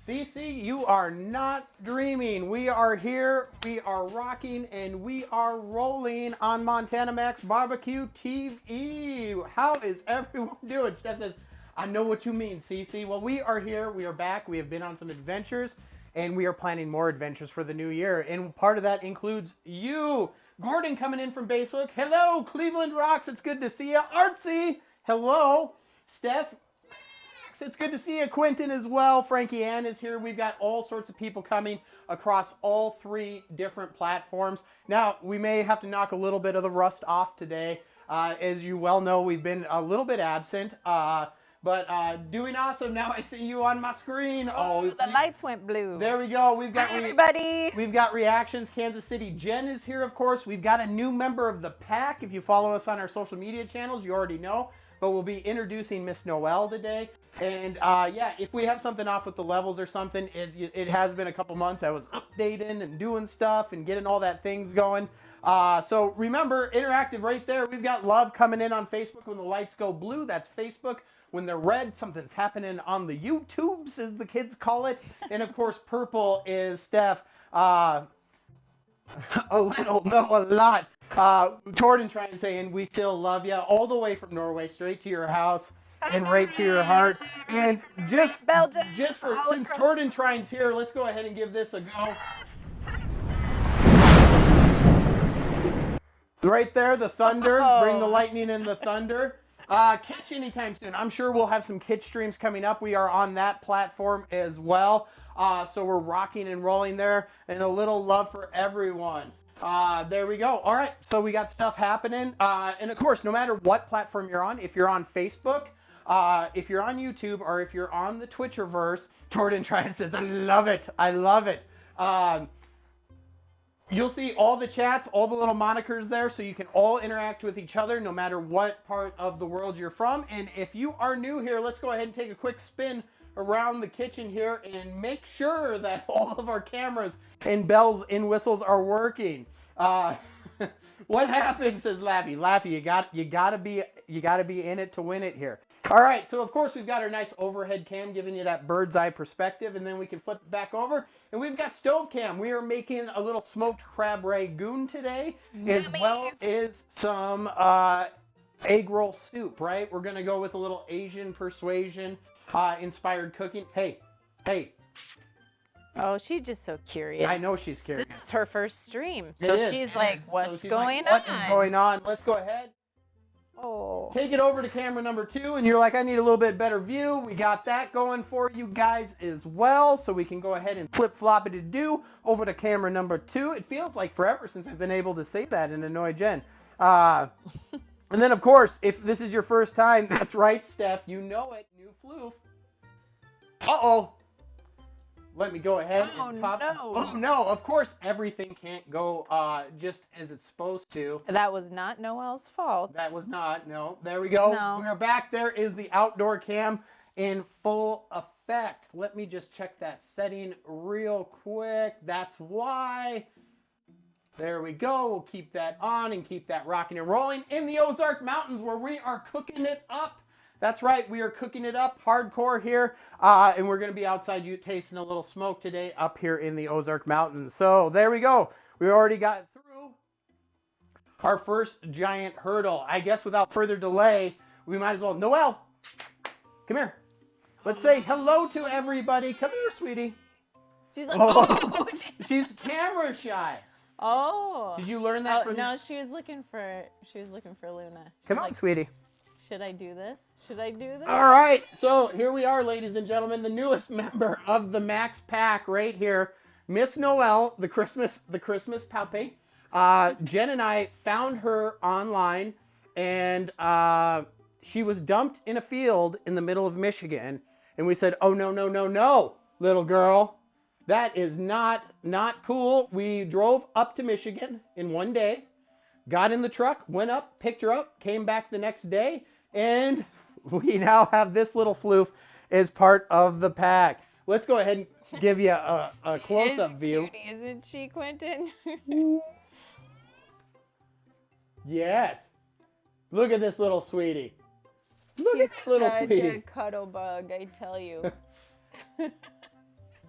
Cece, you are not dreaming. We are here, we are rocking, and we are rolling on Montana Max Barbecue TV. How is everyone doing? Steph says, I know what you mean, Cece. Well, we are here, we are back, we have been on some adventures, and we are planning more adventures for the new year. And part of that includes you. Gordon coming in from Facebook. Hello, Cleveland Rocks. It's good to see you. Artsy. Hello. Steph. It's good to see you. Quentin as well. Frankie Ann is here. We've got all sorts of people coming across all three different platforms. Now, we may have to knock a little bit of the rust off today. As you well know, we've been a little bit absent. But doing awesome. Now I see you on my screen. Oh, the lights went blue. There we go. We've got Hi, everybody. We've got reactions. Kansas City Jen is here, of course. We've got a new member of the pack. If you follow us on our social media channels, you already know. But we'll be introducing Miss Noelle today. And yeah, if we have something off with the levels or something, it has been a couple months. I was updating and doing stuff and getting all that things going. So remember, interactive right there. We've got love coming in on Facebook when the lights go blue. That's Facebook. When they're red, something's happening on the YouTubes, as the kids call it. And of course, purple is Steph. A little, no, a lot. Torden trying saying, we still love you, all the way from Norway, straight to your house and right to your heart. And just for, since Torden Trine's here, let's go ahead and give this a go. Right there, the thunder. Bring the lightning and the thunder. Kitsch anytime soon. I'm sure we'll have some Kitsch streams coming up. We are on that platform as well. So we're rocking and rolling there. And a little love for everyone. There we go. All right. So we got stuff happening. And of course, no matter what platform you're on, if you're on Facebook, if you're on YouTube, or if you're on the Twitcherverse, Jordan Tryon says, I love it. I love it. You'll see all the chats, all the little monikers there, so you can all interact with each other no matter what part of the world you're from. And if you are new here, let's go ahead and take a quick spin around the kitchen here and make sure that all of our cameras and bells and whistles are working. What happened, says Laffy. Laffy, you gotta be in it to win it here. All right, so of course we've got our nice overhead cam giving you that bird's eye perspective, and then we can flip it back over. And we've got stove cam. We are making a little smoked crab ragoon today, as well as some egg roll soup, right? We're gonna go with a little Asian persuasion inspired cooking. Hey. Oh, she's just so curious. I know she's curious. This is her first stream, so she's like, what's going on? What is going on? Let's go ahead. Oh. Take it over to camera number 2, and you're like, I need a little bit better view. We got that going for you guys as well, so we can go ahead and flip-flop it to do over to camera number 2. It feels like forever since I've been able to say that and annoy Jen. And then, of course, if this is your first time, that's right, Steph, you know it, new floof. Uh-oh. Let me go ahead and pop. No. Oh, no, of course, everything can't go just as it's supposed to. That was not Noelle's fault. That was not, no. There we go. No. We're back. There is the outdoor cam in full effect. Let me just check that setting real quick. That's why. There we go. We'll keep that on and keep that rocking and rolling in the Ozark Mountains, where we are cooking it up. That's right, we are cooking it up hardcore here, and we're going to be outside tasting a little smoke today up here in the Ozark Mountains. So there we go. We already got through our first giant hurdle. I guess without further delay, we might as well. Noelle, come here. Let's say hello to everybody. Come here, sweetie. She's like, oh. She's camera shy. Oh. Did you learn that from No, she was looking for Luna. Come on, sweetie. Should I do this? Should I do this? All right, so here we are, ladies and gentlemen, the newest member of the Max Pack right here, Miss Noelle, the Christmas puppy. Jen and I found her online, and she was dumped in a field in the middle of Michigan, and we said, oh, no, little girl, that is not cool. We drove up to Michigan in one day, got in the truck, went up, picked her up, came back the next day, and we now have this little floof as part of the pack. Let's go ahead and give you a close-up view. Cutie, isn't she, Quentin? Yes. Look at this little sweetie. Look She's at this little such sweetie. a cuddle bug, I tell you.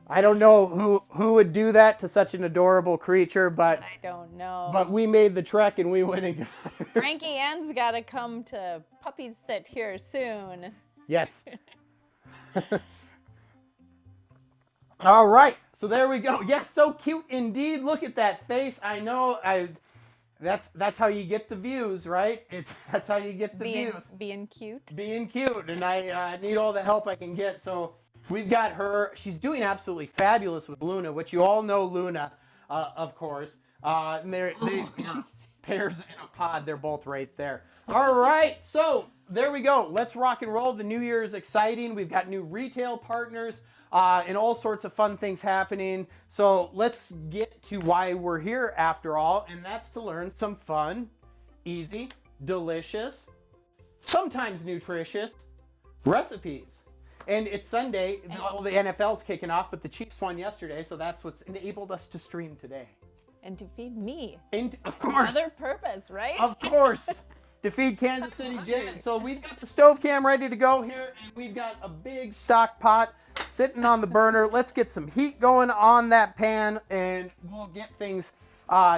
I don't know who would do that to such an adorable creature, but I don't know. But we made the trek and we went and got her. Frankie Ann's got to come to puppy sit here soon. Yes. All right, so there we go. Yes, so cute indeed. Look at that face. I know. That's how you get the views, right? That's how you get the views. Being cute. Being cute, and I need all the help I can get. So we've got her. She's doing absolutely fabulous with Luna, which you all know Luna, of course. And they're pairs in a pod. They're both right there. All right, so there we go. Let's rock and roll. The new year is exciting. We've got new retail partners. And all sorts of fun things happening. So let's get to why we're here after all, and that's to learn some fun, easy, delicious, sometimes nutritious recipes. And it's Sunday, the NFL's kicking off, but the Chiefs won yesterday, so that's what's enabled us to stream today. And to feed me. And of course. Another purpose, right? Of course. To feed Kansas City Jen. So we've got the stove cam ready to go here, and we've got a big stock pot sitting on the burner. Let's get some heat going on that pan, and we'll get things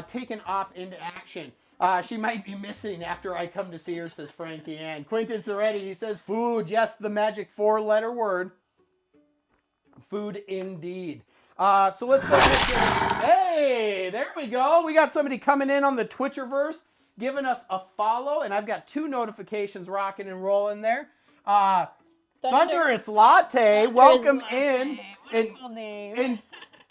taken off into action. She might be missing after I come to see her, says Frankie Ann. Quinton's ready. He says food. Yes, the magic 4-letter word. Food indeed. So let's go ahead. Hey, there we go. We got somebody coming in on the Twitcherverse, giving us a follow, and I've got 2 notifications rocking and rolling there. Thunderous Latte, welcome in. Wonderful name. And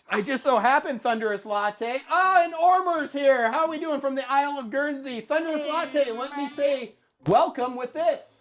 I just so happened Thunderous Latte. Oh, and Ormer's here. How are we doing from the Isle of Guernsey? Thunderous Latte, let me say welcome with this.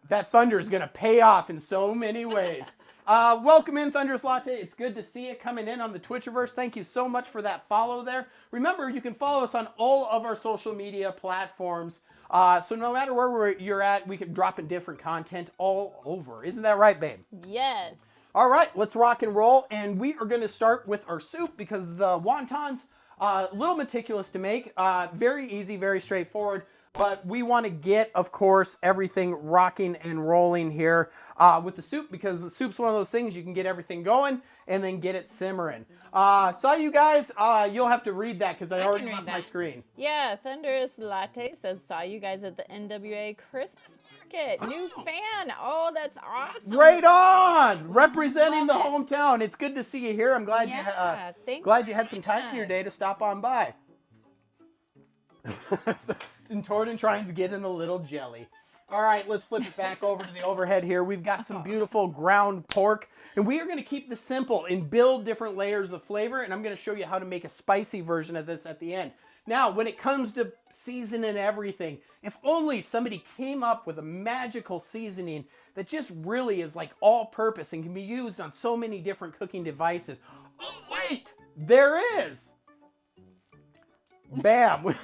That thunder is going to pay off in so many ways. Welcome in, Thunderous Latte. It's good to see you coming in on the Twitcherverse. Thank you so much for that follow there. Remember, you can follow us on all of our social media platforms. So no matter where you're at, we can drop in different content all over. Isn't that right, babe? Yes. All right, let's rock and roll. And we are going to start with our soup because the wontons, a little meticulous to make. Very easy, very straightforward. But we want to get, of course, everything rocking and rolling here with the soup, because the soup's one of those things you can get everything going and then get it simmering. Saw you guys. You'll have to read that because I already left my screen. Yeah, Thunderous Latte says, saw you guys at the NWA Christmas market. New fan. Oh, that's awesome. Right on. Representing the hometown. It's good to see you here. I'm glad you had some time in your day to stop on by. And Torden trying to get in a little jelly. All right, let's flip it back over to the overhead here. We've got some beautiful ground pork, and we are going to keep this simple and build different layers of flavor, and I'm going to show you how to make a spicy version of this at the end. Now, when it comes to seasoning everything, if only somebody came up with a magical seasoning that just really is like all-purpose and can be used on so many different cooking devices. Oh, wait, there is. Bam.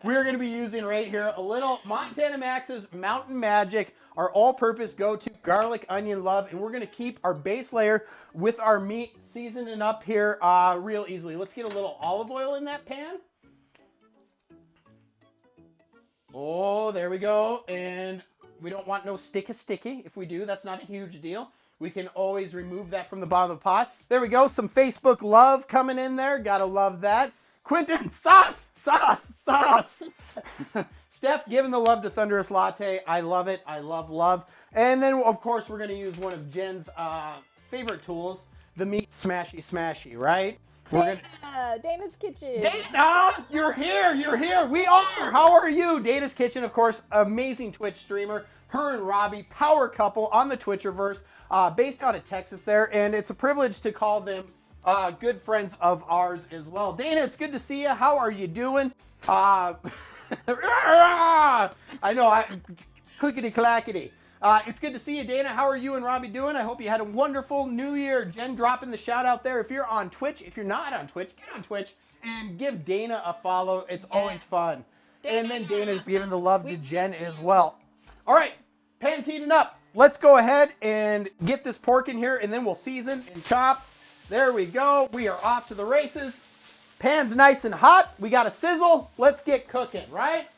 We're going to be using right here a little Montana Max's Mountain Magic, our all-purpose go-to garlic onion love, and we're going to keep our base layer with our meat seasoning up here real easily. Let's get a little olive oil in that pan. Oh, there we go. And we don't want no sticky. If we do, that's not a huge deal. We can always remove that from the bottom of the pot. There we go. Some Facebook love coming in there. Gotta love that. Quentin, sauce. Steph giving the love to Thunderous Latte. I love it. I love. And then, of course, we're going to use one of Jen's favorite tools, the meat smashy, right? Dana's Kitchen. Dana, you're here. We are. How are you? Dana's Kitchen, of course, amazing Twitch streamer. Her and Robbie, power couple on the Twitcherverse, based out of Texas there. And it's a privilege to call them good friends of ours as well. Dana, it's good to see you. How are you doing? I know, clickety-clackety. It's good to see you, Dana. How are you and Robbie doing? I hope you had a wonderful New Year. Jen dropping the shout out there. If you're on Twitch, if you're not on Twitch, get on Twitch and give Dana a follow. It's always fun. And then Dana's giving the love to Jen as well. All right, pan's heating up. Let's go ahead and get this pork in here, and then we'll season and chop. There we go. We are off to the races. Pan's nice and hot. We got a sizzle. Let's get cooking, right?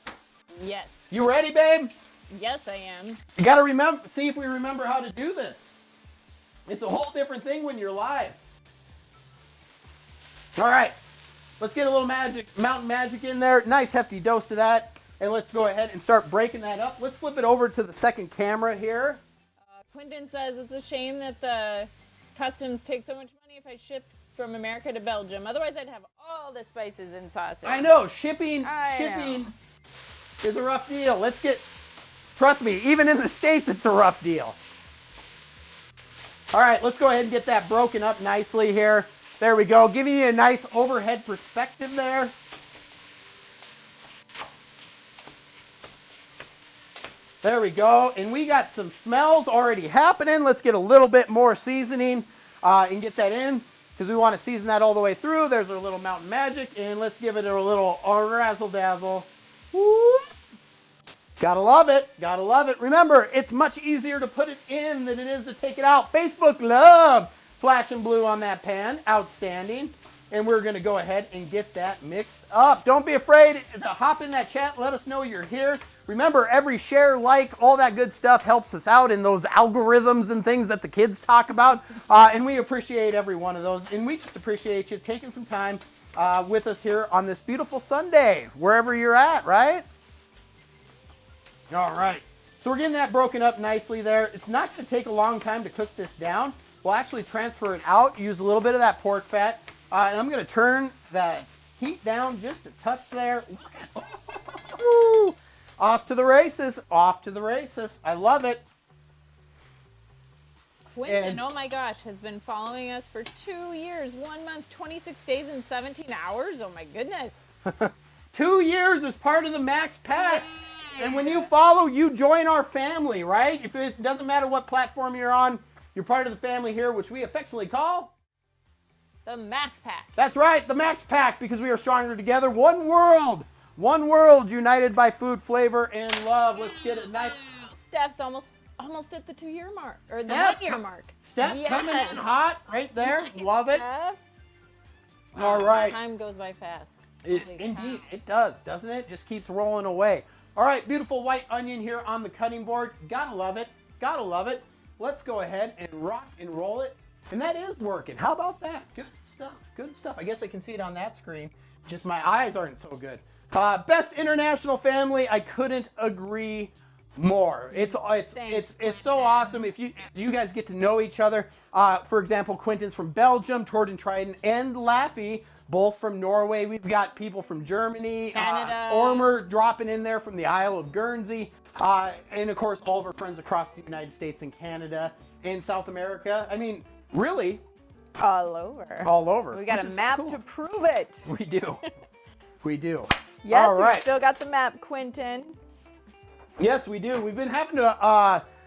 Yes. You ready, babe? Yes, I am. You got to remember, see if we remember how to do this. It's a whole different thing when you're live. All right, let's get a little mountain magic in there. Nice hefty dose of that. And let's go ahead and start breaking that up. Let's flip it over to the second camera here. Quentin says it's a shame that the customs take so much money if I shipped from America to Belgium. Otherwise, I'd have all the spices and sauces. I know, shipping is a rough deal. Trust me, even in the States, it's a rough deal. All right, let's go ahead and get that broken up nicely here. There we go, giving you a nice overhead perspective there. There we go, and we got some smells already happening. Let's get a little bit more seasoning and get that in, because we want to season that all the way through. There's our little mountain magic, and let's give it a little razzle dazzle. Woo. Gotta love it, gotta love it. Remember, it's much easier to put it in than it is to take it out. Facebook love flashing blue on that pan, outstanding. And we're gonna go ahead and get that mixed up. Don't be afraid to hop in that chat, let us know you're here. Remember, every share, like, all that good stuff helps us out in those algorithms and things that the kids talk about. And we appreciate every one of those. And we just appreciate you taking some time with us here on this beautiful Sunday, wherever you're at, right? All right. So we're getting that broken up nicely there. It's not going to take a long time to cook this down. We'll actually transfer it out, use a little bit of that pork fat. And I'm going to turn the heat down just a touch there. Off to the races, off to the races. I love it. Quentin, oh my gosh, has been following us for 2 years, 1 month, 26 days, and 17 hours. Oh my goodness. 2 years as part of the Max Pack. And when you follow, you join our family, right? If it doesn't matter what platform you're on, you're part of the family here, which we affectionately call the Max Pack. That's right, the Max Pack, because we are stronger together. One world united by food, flavor, and love. Let's get it nice. Steph's almost at the 2 year mark, or the 1 year mark. Steph coming in hot right there. Nice, love it. Steph. All right. Time goes by fast. Indeed, it does, doesn't it? Just keeps rolling away. All right, beautiful white onion here on the cutting board. Gotta love it. Gotta love it. Let's go ahead and rock and roll it. And that is working. How about that? Good stuff. Good stuff. I guess I can see it on that screen. Just my eyes aren't so good. Best international family. I couldn't agree more. It's so awesome if you guys get to know each other. For example, Quentin's from Belgium, Torden Trident, and Laffy, both from Norway. We've got people from Germany, Canada. Ormer dropping in there from the Isle of Guernsey, and of course all of our friends across the United States and Canada and South America. I mean, really, all over. All over. We got a map to prove it. We do. We do. Yes, all right. We still got the map, Quentin. Yes, we do. We've been having to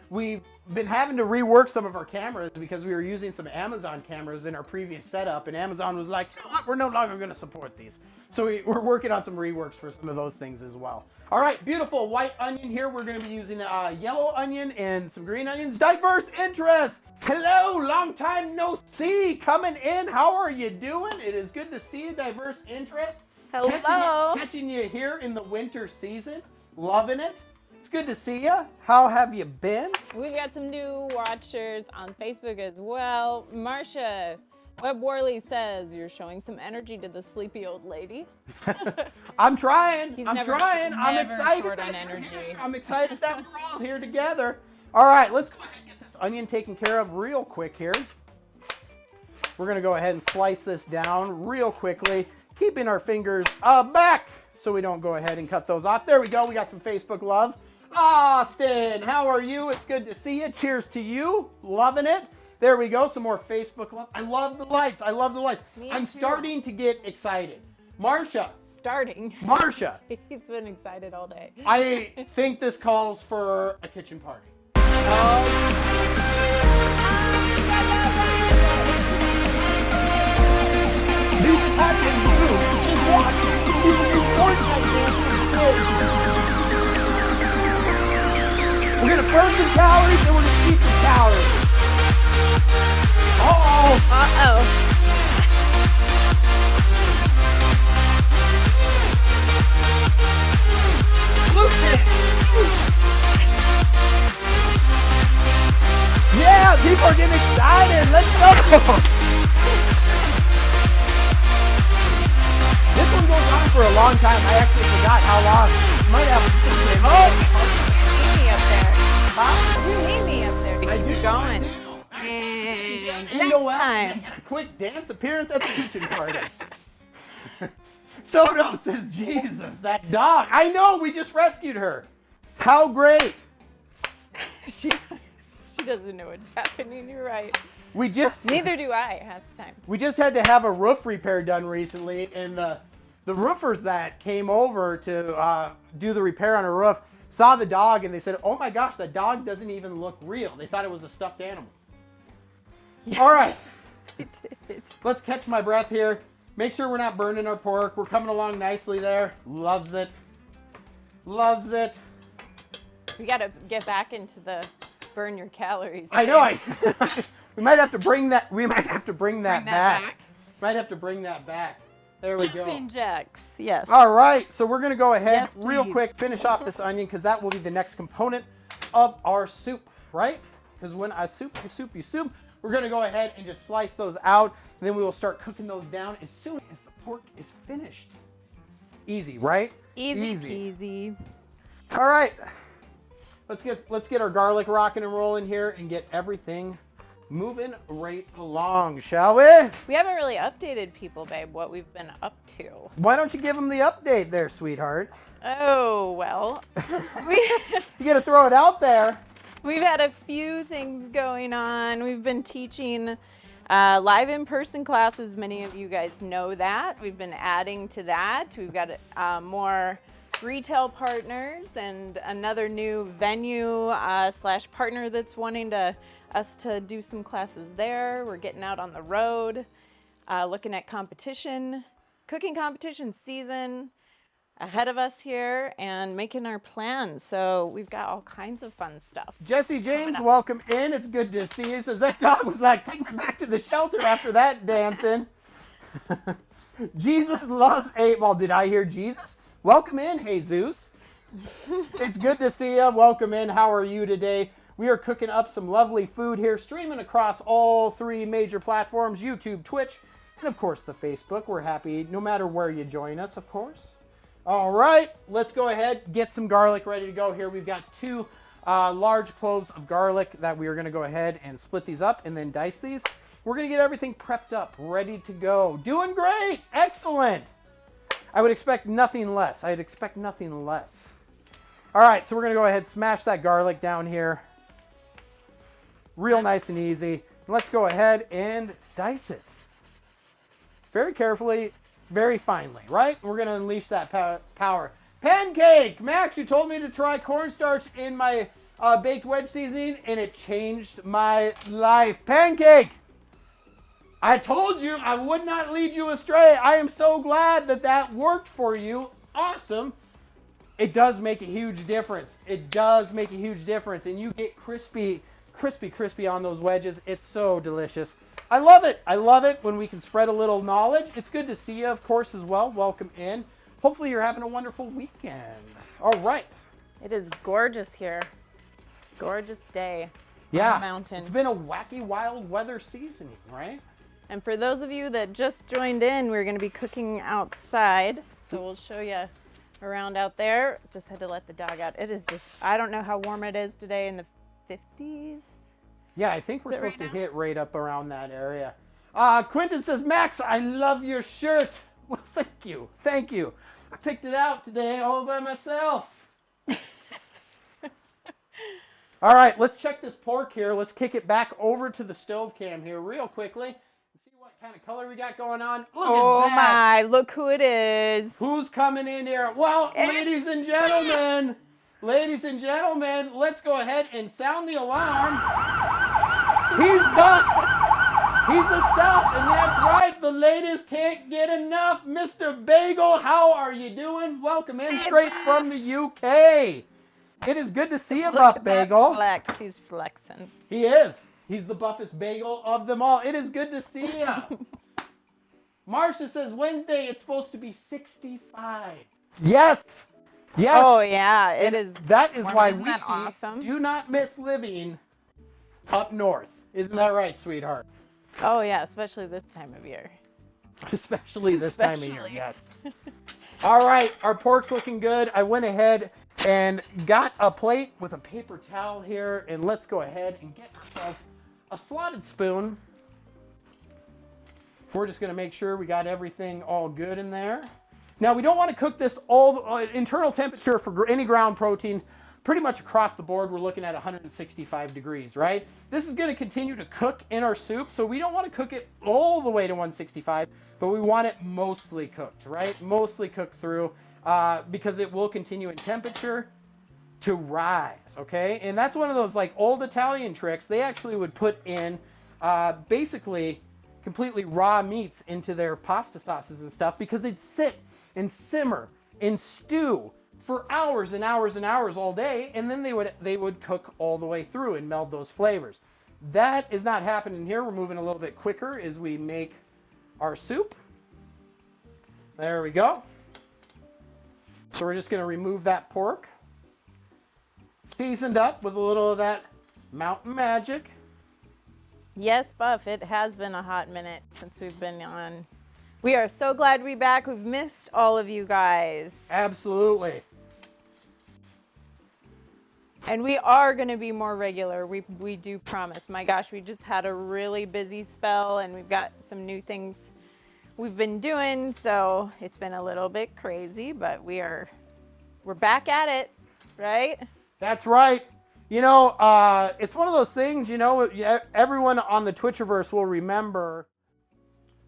rework some of our cameras because we were using some Amazon cameras in our previous setup, and Amazon was like, you know what? We're no longer going to support these. So we're working on some reworks for some of those things as well. All right, beautiful white onion here. We're going to be using yellow onion and some green onions. Diverse interest. Hello, long time no see. Coming in. How are you doing? It is good to see you, diverse interest. Hello. Catching you here in the winter season. Loving it. It's good to see you. How have you been? We've got some new watchers on Facebook as well. Marcia Webb Worley says you're showing some energy to the sleepy old lady. I'm trying. I'm never excited. Short on energy. I'm excited that we're all here together. All right, let's go ahead and get this onion taken care of real quick here. We're going to go ahead and slice this down real quickly, keeping our fingers back so we don't go ahead and cut those off. There we go. We got some Facebook love. Austin, how are you? It's good to see you. Cheers to you. Loving it. There we go. Some more Facebook love. I love the lights. I love the lights. I'm starting to get excited. Marsha. Marsha. He's been excited all day. I think this calls for a kitchen party. New packet new. Just watch. We're going to burn some calories and we're going to keep some calories. Uh-oh. Uh-oh. Look at it. we're getting excited. Let's go. This one goes on for a long time. I actually forgot how long. Might have You need me up there. Huh? You need me up there to I keep do, it going. And Next you know what? time. Quick dance appearance at the kitchen party. Soto says, Jesus, that dog. I know, we just rescued her. How great. She doesn't know what's happening. You're right. We just Neither do I half the time. we just had to have a roof repair done recently, and the roofers that came over to do the repair on a roof saw the dog, and they said, oh my gosh, that dog doesn't even look real. They thought it was a stuffed animal. Yeah. All right. It did. Let's catch my breath here. Make sure we're not burning our pork. We're coming along nicely there. Loves it. Loves it. We got to get back into the burn your calories. I know. We might have to bring that. We might have to bring that back. Might have to bring that back. There we go. Jumping jacks. Yes. All right. So we're gonna go ahead Yes, real please. quick, finish off this onion because that will be the next component of our soup, right? Because when I soup, you soup. We're gonna go ahead and just slice those out, and then we will start cooking those down as soon as the pork is finished. Easy, right? Easy peasy. All right. Let's get our garlic rocking and rolling here and get everything moving right along, shall we? We haven't really updated people, babe, what we've been up to. Why don't you give them the update there, sweetheart? Oh, well. You got to throw it out there. We've had a few things going on. We've been teaching live in-person classes. Many of you guys know that. We've been adding to that. We've got more retail partners and another new venue slash partner that's wanting us to do some classes there. We're getting out on the road, looking at competition, cooking competition season ahead of us here and making our plans. So we've got all kinds of fun stuff. Jesse James, welcome in. It's good to see you. Says that dog was like, take me back to the shelter after that dancing. Jesus loves 8-ball. Did I hear Jesus? Welcome in, Jesus. It's good to see you. Welcome in. How are you today? We are cooking up some lovely food here, streaming across all 3 major platforms, YouTube, Twitch, and of course the Facebook. We're happy no matter where you join us, of course. All right, let's go ahead, get some garlic ready to go here. We've got 2 large cloves of garlic that we are going to go ahead and split these up and then dice these. We're going to get everything prepped up, ready to go. Doing great. Excellent. I would expect nothing less. I'd expect nothing less. All right, so we're going to go ahead and smash that garlic down here. Real nice and easy. Let's go ahead and dice it. Very carefully, very finely, right? We're going to unleash that power. Pancake! Max, you told me to try cornstarch in my baked wedge seasoning, and it changed my life. Pancake! I told you I would not lead you astray. I am so glad that that worked for you. Awesome. It does make a huge difference. It does make a huge difference, and you get crispy on those wedges. It's so delicious. I love it. I love it when we can spread a little knowledge. It's good to see you, of course, as well. Welcome in. Hopefully you're having a wonderful weekend. All right. It is gorgeous here. Gorgeous day Yeah. on the mountain. It's been a wacky, wild weather seasoning, right? And for those of you that just joined in, we're going to be cooking outside. So we'll show you around out there. Just had to let the dog out. It is just, I don't know how warm it is today, in the 50s. Yeah, I think we're supposed right to now? hit right up around that area. Quentin says, Max, I love your shirt. Well, thank you. Thank you. I picked it out today all by myself. All right, let's check this pork here. Let's kick it back over to the stove cam here real quickly. See what kind of color we got going on. Look Oh at that. my, look who it is. Who's coming in here? Well, ladies and gentlemen, let's go ahead and sound the alarm. He's buff. He's the stuff, and that's right. The ladies can't get enough. Mr. Bagel, how are you doing? Welcome in straight from the UK. It is good to see you, Buff Bagel. Flex, he's flexing. He is. He's the buffest bagel of them all. It is good to see you. Marcia says Wednesday it's supposed to be 65. Yes. Yes. Oh yeah, it And is. That is why Isn't we that awesome? do not miss living up north. Isn't that right, sweetheart? Oh yeah, especially this time of year. Especially this time of year, yes. All right, our pork's looking good. I went ahead and got a plate with a paper towel here, and let's go ahead and get ourselves a slotted spoon. We're just gonna make sure we got everything all good in there. Now, we don't want to cook this all internal temperature for any ground protein. Pretty much across the board, we're looking at 165 degrees, right? This is going to continue to cook in our soup, so we don't want to cook it all the way to 165, but we want it mostly cooked, right? Mostly cooked through, because it will continue in temperature to rise, okay? And that's one of those like old Italian tricks. They actually would put in basically completely raw meats into their pasta sauces and stuff because they'd sit and simmer and stew for hours and hours and hours all day, and then they would cook all the way through and meld those flavors. That is not happening here. We're moving a little bit quicker as we make our soup. There we go. So we're just going to remove that pork, seasoned up with a little of that mountain magic. Yes, Buff, it has been a hot minute since we've been on. We are so glad to be back. We've missed all of you guys. Absolutely. And we are going to be more regular. We do promise. My gosh, we just had a really busy spell, and we've got some new things we've been doing, so it's been a little bit crazy, but we're back at it, right? That's right. You know, it's one of those things, you know, everyone on the Twitchiverse will remember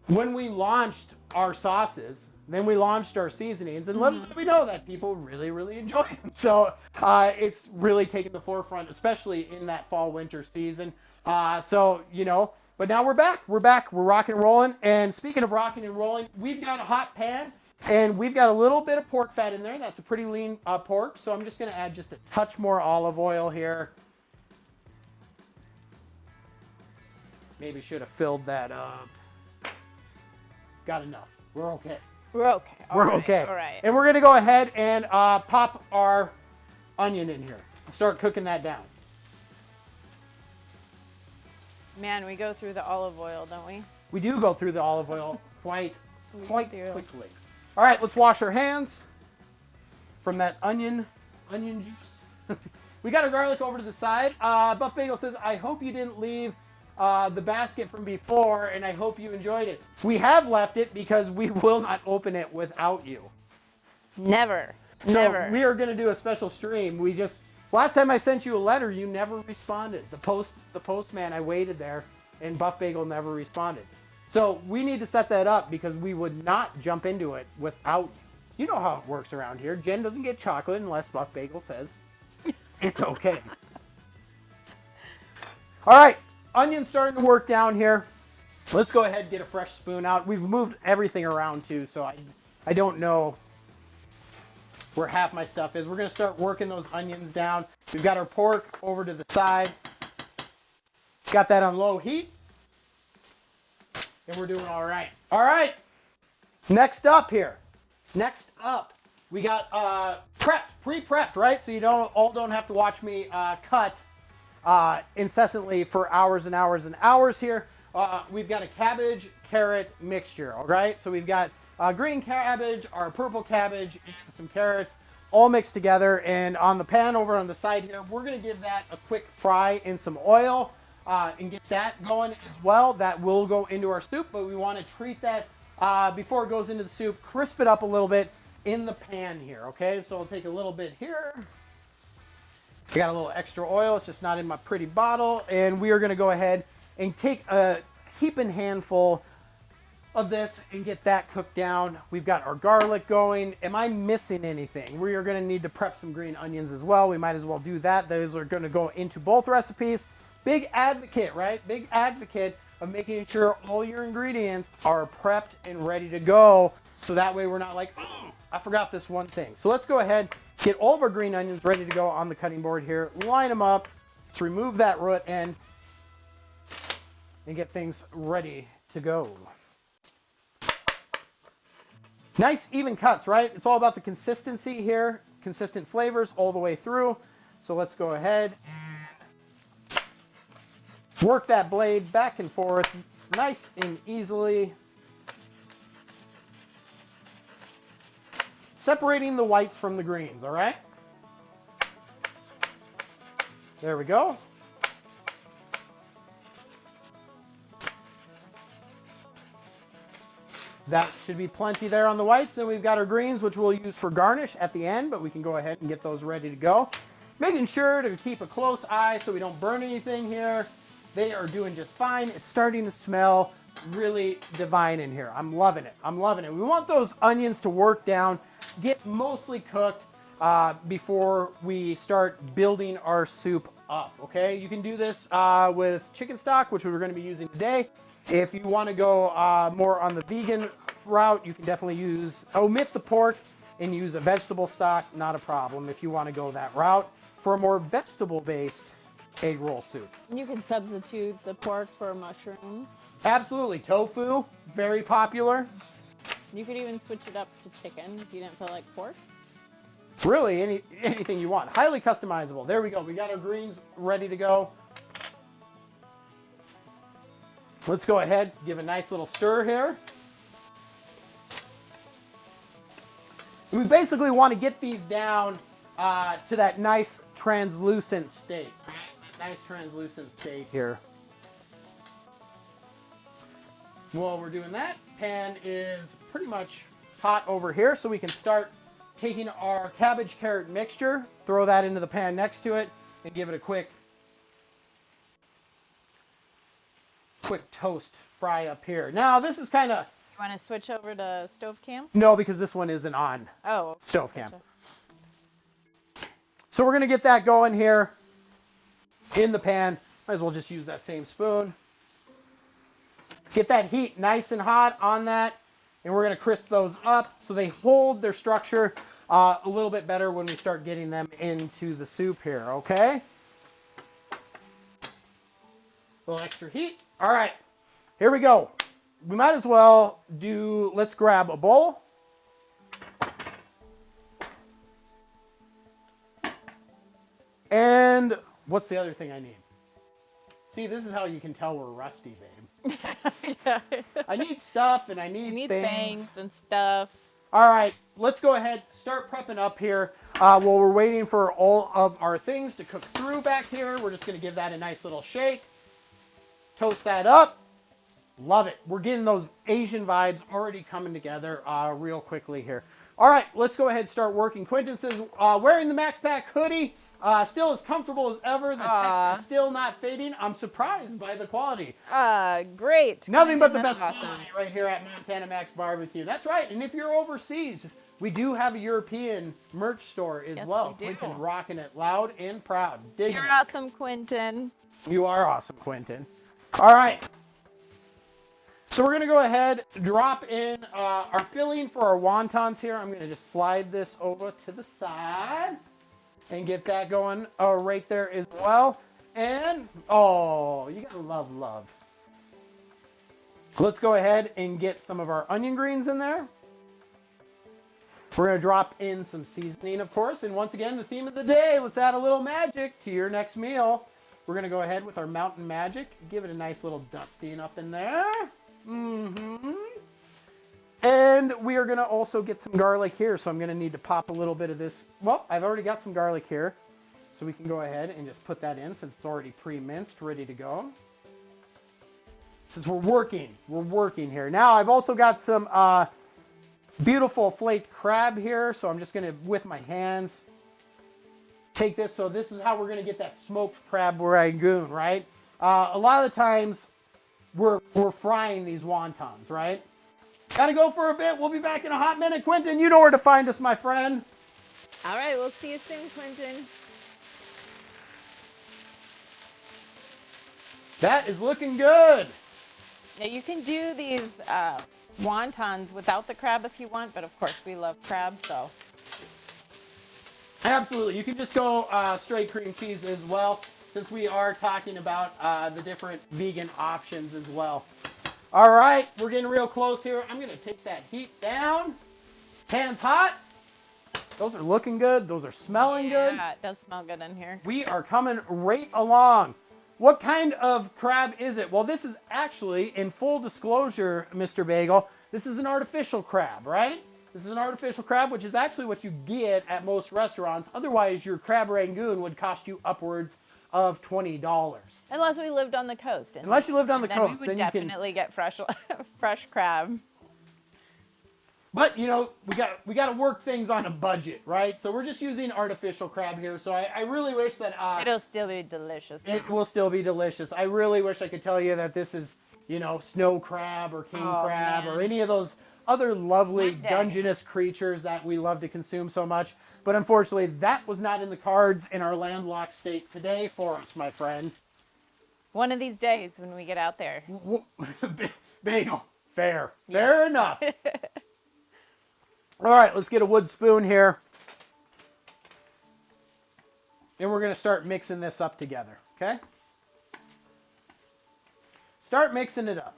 when we launched our sauces, then we launched our seasonings, and little did we know that people really, really enjoy them. So it's really taken the forefront, especially in that fall-winter season. So, you know, but now we're back. We're rocking and rolling. And speaking of rocking and rolling, we've got a hot pan, and we've got a little bit of pork fat in there. That's a pretty lean pork, so I'm just going to add just a touch more olive oil here. Maybe should have filled that up. Got enough. We're okay. We're okay. We're okay. All right. And we're going to go ahead and pop our onion in here. Start cooking that down. Man, we go through the olive oil, don't we? We do go through the olive oil quite do. quickly. All right, let's wash our hands from that onion juice. We got our garlic over to the side. Buff Bagel says, I hope you didn't leave the basket from before, and I hope you enjoyed it. We have left it because we will not open it without you. Never. So Never. we are going to do a special stream. Last time I sent you a letter, you never responded. The postman, I waited there, and Buff Bagel never responded. So we need to set that up because we would not jump into it without you. You know how it works around here. Jen doesn't get chocolate unless Buff Bagel says it's okay. All right. Onion's starting to work down here. Let's go ahead and get a fresh spoon out. We've moved everything around too, so I don't know where half my stuff is. We're going to start working those onions down. We've got our pork over to the side. Got that on low heat. And we're doing all right. All right. Next up here. Next up, we got pre-prepped, right? So you don't have to watch me cut incessantly for hours and hours and hours here. We've got a cabbage carrot mixture, all right? So we've got green cabbage, our purple cabbage, and some carrots all mixed together. And on the pan over on the side here, we're going to give that a quick fry in some oil and get that going as well. That will go into our soup, but we want to treat that before it goes into the soup, crisp it up a little bit in the pan here, okay? So I'll take a little bit here. I got a little extra oil. It's just not in my pretty bottle. And we are going to go ahead and take a heaping handful of this and get that cooked down. We've got our garlic going. Am I missing anything? We are going to need to prep some green onions as well. We might as well do that. Those are going to go into both recipes. Big advocate, right? Big advocate of making sure all your ingredients are prepped and ready to go. So that way we're not like, oh, I forgot this one thing. So let's go ahead, get all of our green onions ready to go on the cutting board here. Line them up. Let's remove that root end and get things ready to go. Nice even cuts, right? It's all about the consistency here. Consistent flavors all the way through. So let's go ahead and Work that blade back and forth, nice and easily. Separating the whites from the greens, all right? There we go. That should be plenty there on the whites. Then we've got our greens, which we'll use for garnish at the end, but we can go ahead and get those ready to go. Making sure to keep a close eye so we don't burn anything here. They are doing just fine. It's starting to smell really divine in here. I'm loving it. I'm loving it. We want those onions to work down, get mostly cooked before we start building our soup up, okay? You can do this with chicken stock, which we're going to be using today. If you want to go more on the vegan route, you can definitely omit the pork and use a vegetable stock, not a problem if you want to go that route for a more vegetable-based egg roll soup. You can substitute the pork for mushrooms. Absolutely. Tofu, very popular. You could even switch it up to chicken if you didn't feel like pork. Really, anything you want. Highly customizable. There we go. We got our greens ready to go. Let's go ahead, give a nice little stir here. We basically want to get these down to that nice translucent state. Nice translucent state here. While we're doing that, pan is pretty much hot over here, so we can start taking our cabbage carrot mixture, throw that into the pan next to it, and give it a quick toast fry up here. Now this is kind of... You want to switch over to stove cam? No, because this one isn't on stove cam. Gotcha. So we're going to get that going here in the pan. Might as well just use that same spoon. Get that heat nice and hot on that, and we're going to crisp those up so they hold their structure a little bit better when we start getting them into the soup here, okay? A little extra heat. All right, here we go. We might as well let's grab a bowl. And what's the other thing I need? See, this is how you can tell we're rusty, babe. Yeah. I need stuff and I need things and stuff. All right, let's go ahead, start prepping up here. While we're waiting for all of our things to cook through back here, we're just gonna give that a nice little shake. Toast that up. Love it. We're getting those Asian vibes already coming together real quickly here. All right, let's go ahead and start working. Quentin says, wearing the Max Pack hoodie, still as comfortable as ever. The text is still not fading. I'm surprised by the quality. Great. Nothing but the best quality right here at Montana Max Barbecue. That's right. And if you're overseas, we do have a European merch store as well. We do. Quentin rocking it loud and proud. You're awesome, Quentin. You are awesome, Quentin. All right. So we're going to go ahead, drop in our filling for our wontons here. I'm going to just slide this over to the side and get that going right there as well. And, oh, you got to love. Let's go ahead and get some of our onion greens in there. We're going to drop in some seasoning, of course. And once again, the theme of the day, let's add a little magic to your next meal. We're going to go ahead with our Mountain Magic. Give it a nice little dusting up in there. And we are going to also get some garlic here. So I'm going to need to pop a little bit of this. Well, I've already got some garlic here. So we can go ahead and just put that in since it's already pre-minced, ready to go. Since we're working here. Now I've also got some beautiful flaked crab here. So I'm just going to, with my hands, take this. So this is how we're going to get that smoked crab ragoon, right? A lot of the times we're frying these wontons, right? Gotta go for a bit. We'll be back in a hot minute. Quentin, you know where to find us, my friend. All right, we'll see you soon, Quentin. That is looking good. Now you can do these wontons without the crab if you want, but of course we love crab, so. Absolutely. You can just go straight cream cheese as well, since we are talking about the different vegan options as well. All right, we're getting real close here. I'm going to take that heat down. Pan's hot. Those are looking good. Those are smelling good. Yeah, it does smell good in here. We are coming right along. what kind of crab is it? Well, this is actually, in full disclosure, Mr. Bagel, this is an artificial crab, right? This is an artificial crab, which is actually what you get at most restaurants. Otherwise, your crab rangoon would cost you upwards of $20. Unless we lived on the coast. Unless you lived on the coast, we would then you can. definitely get fresh crab. But you know, we got to work things on a budget, right? So we're just using artificial crab here. So I really wish that it'll still be delicious. it will still be delicious. I really wish I could tell you that this is, you know, snow crab or king crab or any of those other lovely Dungeness creatures that we love to consume so much. But unfortunately, that was not in the cards in our landlocked state today for us, my friend. One of these days when we get out there. Bagel. Fair. Yeah. Fair enough. All right, let's get a wood spoon here. And we're going to start mixing this up together, okay? Start mixing it up.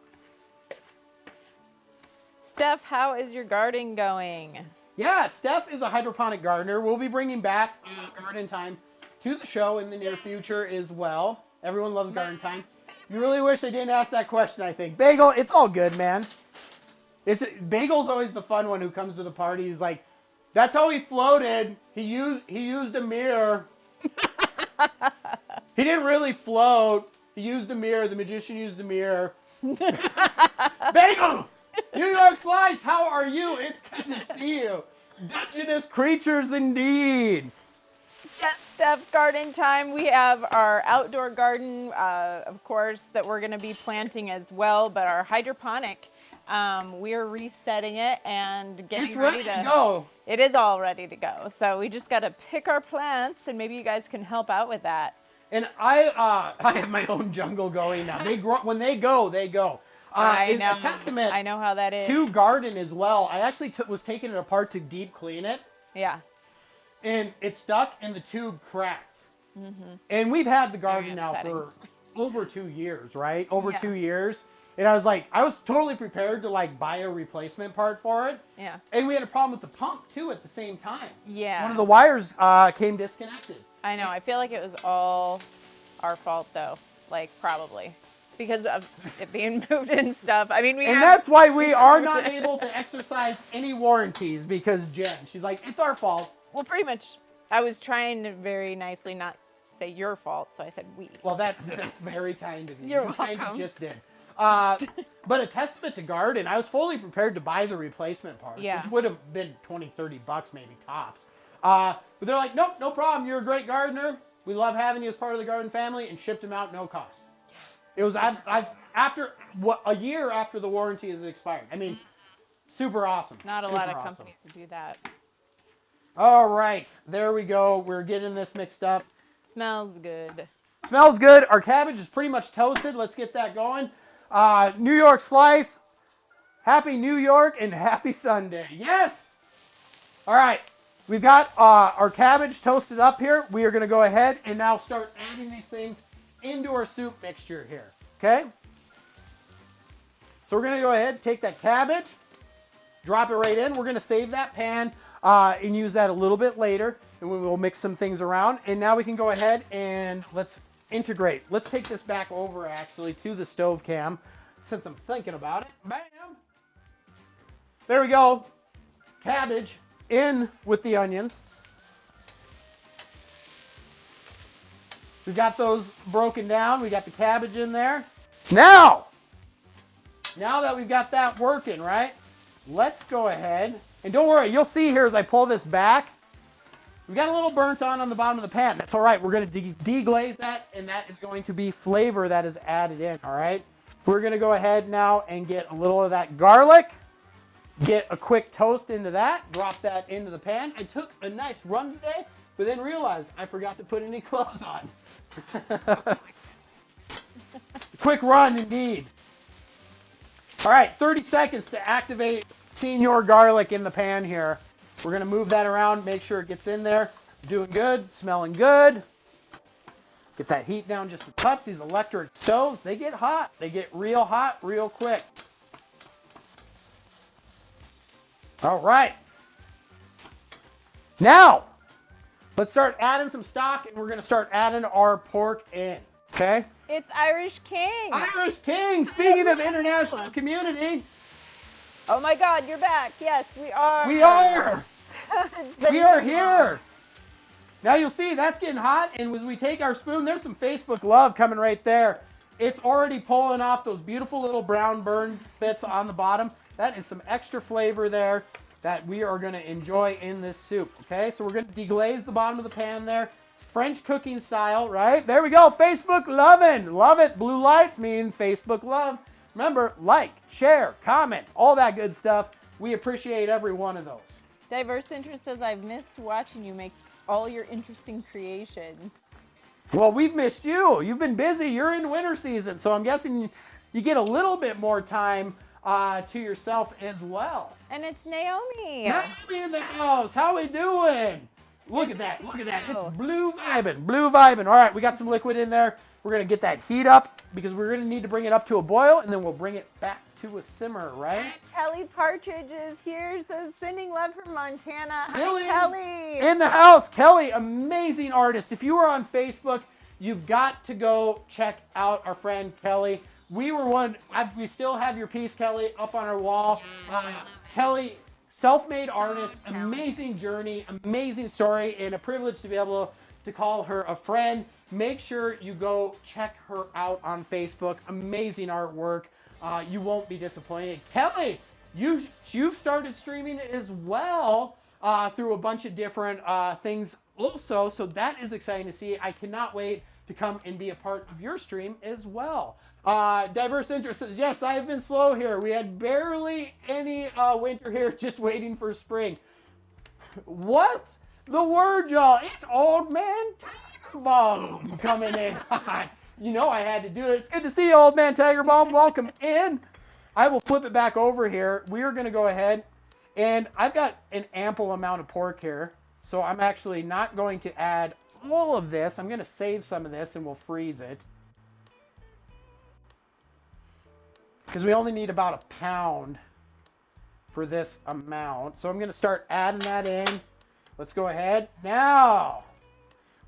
Steph, how is your garden going? Yeah, Steph is a hydroponic gardener. We'll be bringing back Garden Time to the show in the near future as well. Everyone loves Garden Time. You really wish I didn't ask that question, I think. Bagel, it's all good, man. Bagel's always the fun one who comes to the party. He's like, that's how he floated. He used a mirror. He didn't really float. He used a mirror. The magician used a mirror. Bagel! New York Slice, how are you? It's good to see you. Dungeness creatures indeed. Yes, Steph, Garden Time. We have our outdoor garden, of course, that we're going to be planting as well. But our hydroponic, we're resetting it and getting ready to go. It is all ready to go. So we just got to pick our plants, and maybe you guys can help out with that. And I have my own jungle going now. They grow, when they go, they go. I know. A testament. I know how that is. To garden as well. I actually was taking it apart to deep clean it. Yeah. And it stuck, and the tube cracked. Mm-hmm. And we've had the garden now for over 2 years, right? Over 2 years. And I was like, I was totally prepared to like buy a replacement part for it. Yeah. And we had a problem with the pump too at the same time. Yeah. One of the wires came disconnected. I know. I feel like it was all our fault though. Like probably. Because of it being moved and stuff. I mean, that's why we are not able to exercise any warranties, because Jen, she's like, it's our fault. Well, pretty much, I was trying to very nicely not say your fault, so I said we. Well, that's very kind of you. You're welcome. Kind of just did. But a testament to garden, I was fully prepared to buy the replacement parts, which would have been $20, $30 maybe tops. But they're like, nope, no problem. You're a great gardener. We love having you as part of the garden family, and shipped them out no cost. It was after a year after the warranty has expired. I mean, super awesome. Not a lot of companies do that. All right, there we go. We're getting this mixed up. Smells good. Smells good. Our cabbage is pretty much toasted. Let's get that going. New York Slice. Happy New York and happy Sunday. Yes. All right, we've got our cabbage toasted up here. We are going to go ahead and now start adding these things into our soup mixture here, okay? So we're going to go ahead and take that cabbage, drop it right in. We're going to save that pan and use that a little bit later, and we will mix some things around. And now we can go ahead and let's integrate. Let's take this back over actually to the stove cam since I'm thinking about it. Bam! There we go. Cabbage in with the onions. We got those broken down. We got the cabbage in there. Now that we've got that working, right? Let's go ahead. And don't worry, you'll see here as I pull this back, we got a little burnt on the bottom of the pan. That's all right. We're going to deglaze that, and that is going to be flavor that is added in, all right? We're going to go ahead now and get a little of that garlic, get a quick toast into that, drop that into the pan. I took a nice run today, but then realized I forgot to put any clothes on. Quick run indeed. All right, 30 seconds to activate senior garlic in the pan here. We're gonna move that around, make sure it gets in there. Doing good, smelling good. Get that heat down just a touch. These electric stoves, they get hot. They get real hot real quick. All right. Now, let's start adding some stock, and we're going to start adding our pork in. Okay? It's Irish King. Irish King, speaking of international community. Oh my God, you're back. Yes, we are. We are. It's been We are too here. Now you'll see that's getting hot, and as we take our spoon, there's some Facebook love coming right there. It's already pulling off those beautiful little brown burn bits on the bottom. That is some extra flavor there that we are going to enjoy in this soup. Okay, so we're going to deglaze the bottom of the pan there. It's French cooking style, right? There we go. Facebook loving. Love it. Blue lights mean Facebook love. Remember, like, share, comment, all that good stuff. We appreciate every one of those. Diverse Interest says, I've missed watching you make all your interesting creations. Well, we've missed you. You've been busy. You're in winter season, so I'm guessing you get a little bit more time to yourself as well. And it's Naomi. Naomi in the house. How we doing? Look at that. Look at that. It's blue vibing. Blue vibing. All right, we got some liquid in there. We're going to get that heat up because we're going to need to bring it up to a boil, and then we'll bring it back to a simmer, right? And Kelly Partridge is here, says, sending love from Montana. Kelly Hi, Kelly. in the house. Kelly, amazing artist. If you are on Facebook, you've got to go check out our friend Kelly. We still have your piece, Kelly, up on our wall. Kelly, self-made artist, amazing journey, amazing story, and a privilege to be able to call her a friend. Make sure you go check her out on Facebook. Amazing artwork. You won't be disappointed. Kelly, you've started streaming as well through a bunch of different things also, so that is exciting to see. I cannot wait to come and be a part of your stream as well. Diverse Interest says, yes, I have been slow here. We had barely any winter here, just waiting for spring. What's the word, y'all? It's Old Man Tiger Bomb coming in. You know I had to do it. It's good to see you, Old Man Tiger Bomb. Welcome in. I will flip it back over here. We are going to go ahead, and I've got an ample amount of pork here, so I'm actually not going to add all of this. I'm going to save some of this, and we'll freeze it. Because we only need about a pound for this amount. So I'm going to start adding that in. Let's go ahead. Now,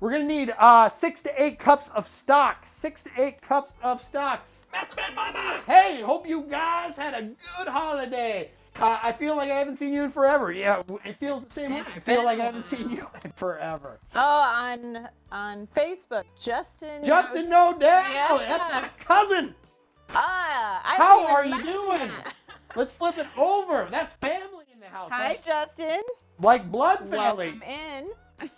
we're going to need 6 to 8 cups of stock. 6 to 8 cups of stock. Master Man Mama! Hey, hope you guys had a good holiday. I feel like I haven't seen you in forever. Yeah, it feels the same way. I feel like I haven't seen you in forever. Oh, on Facebook, Justin. Justin No Doubt. Yeah. That's my cousin. How are you doing? Let's flip it over. That's family in the house. Hi, right? Justin. Like blood family. Welcome in.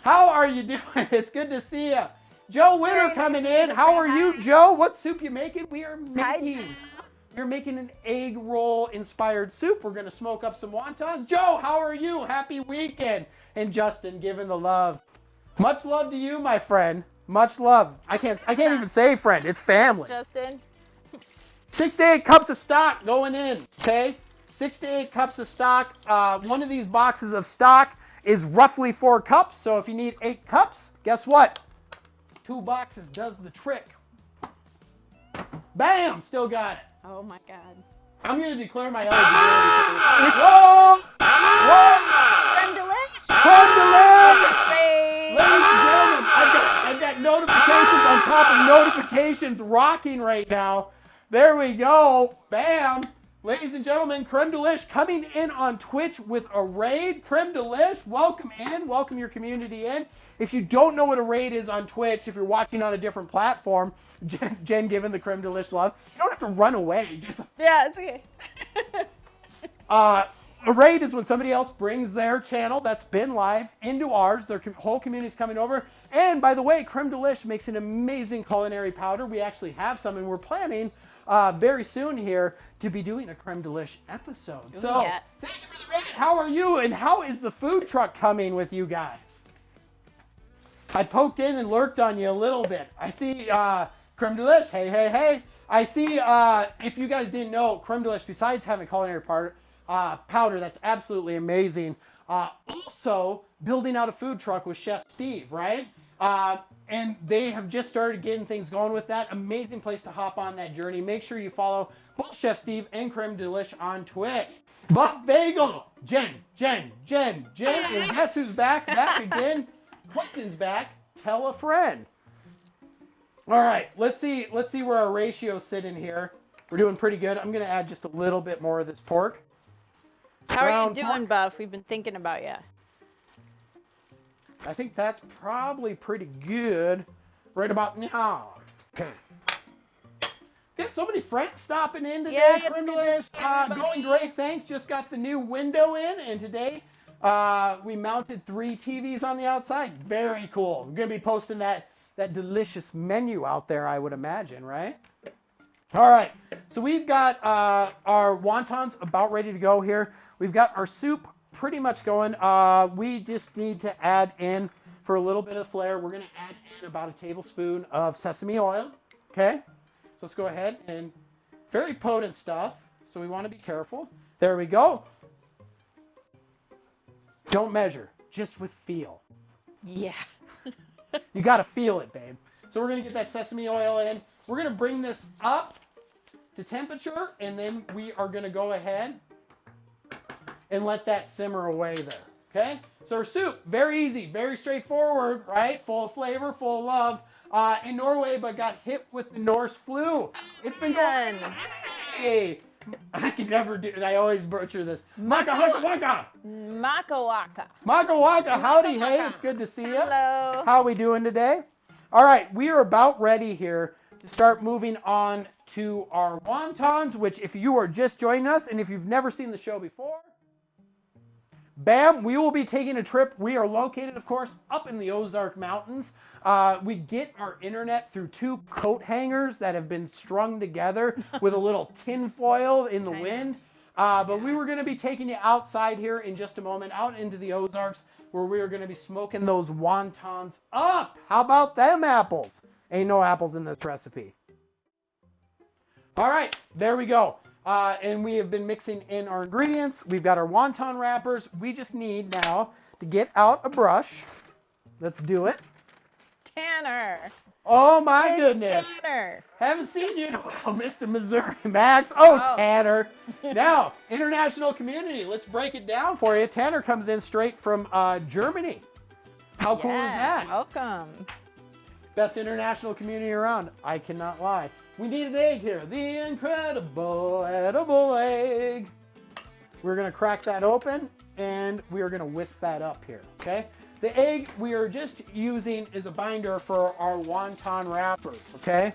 How are you doing? It's good to see you. Joe Winter Very coming nice in. to How say are hi. you, Joe? What soup you making? We are Hi, making. Joe. We're making an egg roll inspired soup. We're gonna smoke up some wontons. Joe, how are you? Happy weekend. And Justin giving the love. Much love to you, my friend. Much love. I can't even say friend. It's family. Thanks, Justin. 6 to 8 cups of stock going in, okay? 6 to 8 cups of stock. One of these boxes of stock is roughly 4 cups. So if you need 8 cups, guess what? 2 boxes does the trick. Bam! Still got it. Oh my God. I'm going to declare my eligibility. Whoa! Whoa! Creme de liche. Creme de liche! Great. Ladies and gentlemen, I've got notifications on top of notifications rocking right now. There we go. Bam. Ladies and gentlemen, Creme de liche coming in on Twitch with a raid. Creme de liche, welcome in. Welcome your community in. If you don't know what a raid is on Twitch, if you're watching on a different platform, Jen giving the Creme de liche love, you don't have to run away. Just Yeah, it's okay. a raid is when somebody else brings their channel that's been live into ours. Their whole community's coming over. And by the way, Creme de liche makes an amazing culinary powder. We actually have some, and we're planning very soon here to be doing a Creme de liche episode. So, yes. Thank you for the raid. How are you? And how is the food truck coming with you guys? I poked in and lurked on you a little bit. I see Creme de liche. Hey, hey, hey. I see, if you guys didn't know, Creme de liche, besides having culinary powder, that's absolutely amazing. Also, building out a food truck with Chef Steve, right? And they have just started getting things going with that. Amazing place to hop on that journey. Make sure you follow both Chef Steve and Creme de liche on Twitch. Buff Bagel, Jen. And guess who's back? Back again. Quentin's back. Tell a friend. All right, let's see where our ratios sit in here. We're doing pretty good. I'm gonna add just a little bit more of this pork. How are you Ground doing, pork. Buff? We've been thinking about you. I think that's probably pretty good right about now. Okay. Got so many friends stopping in today. Yeah, it's good to Crindlish, see everybody. going great, thanks. Just got the new window in, and today we mounted 3 TVs on the outside. Very cool. We're gonna be posting that delicious menu out there, I would imagine, right? All right, so we've got our wontons about ready to go here. We've got our soup pretty much going. We just need to add in, for a little bit of flair, we're gonna add in about a tablespoon of sesame oil, okay? So let's go ahead and, very potent stuff, so we wanna be careful. There we go. Don't measure, just with feel. Yeah. You gotta feel it, babe. So we're gonna get that sesame oil in. We're gonna bring this up to temperature, and then we are gonna go ahead and let that simmer away there, okay? So our soup, very easy, very straightforward, right? Full of flavor, full of love. In Norway, but got hit with the Norse flu. It's been going, hey, I can never do, I always butcher this. Maka haka waka. Maka waka. Maka waka, howdy, hey, it's good to see you. Hello. How are we doing today? All right, we are about ready here to start moving on to our wontons, which if you are just joining us and if you've never seen the show before, bam, we will be taking a trip. We are located, of course, up in the Ozark Mountains. We get our internet through 2 coat hangers that have been strung together with a little tin foil in the wind. But we were going to be taking you outside here in just a moment, out into the Ozarks, where we are going to be smoking those wontons up. How about them apples? Ain't no apples in this recipe. All right, there we go. And we have been mixing in our ingredients. We've got our wonton wrappers. We just need now to get out a brush. Let's do it. Tanner. Oh my It's goodness. Tanner. Haven't seen you in a while, Mr. Missouri Max. Oh, Oh. Tanner. Now, international community. Let's break it down for you. Tanner comes in straight from Germany. How cool is Yes, that? welcome. Best international community around. I cannot lie. We need an egg here. The incredible edible egg. We're going to crack that open, and we are going to whisk that up here, okay? The egg we are just using is a binder for our wonton wrappers, okay?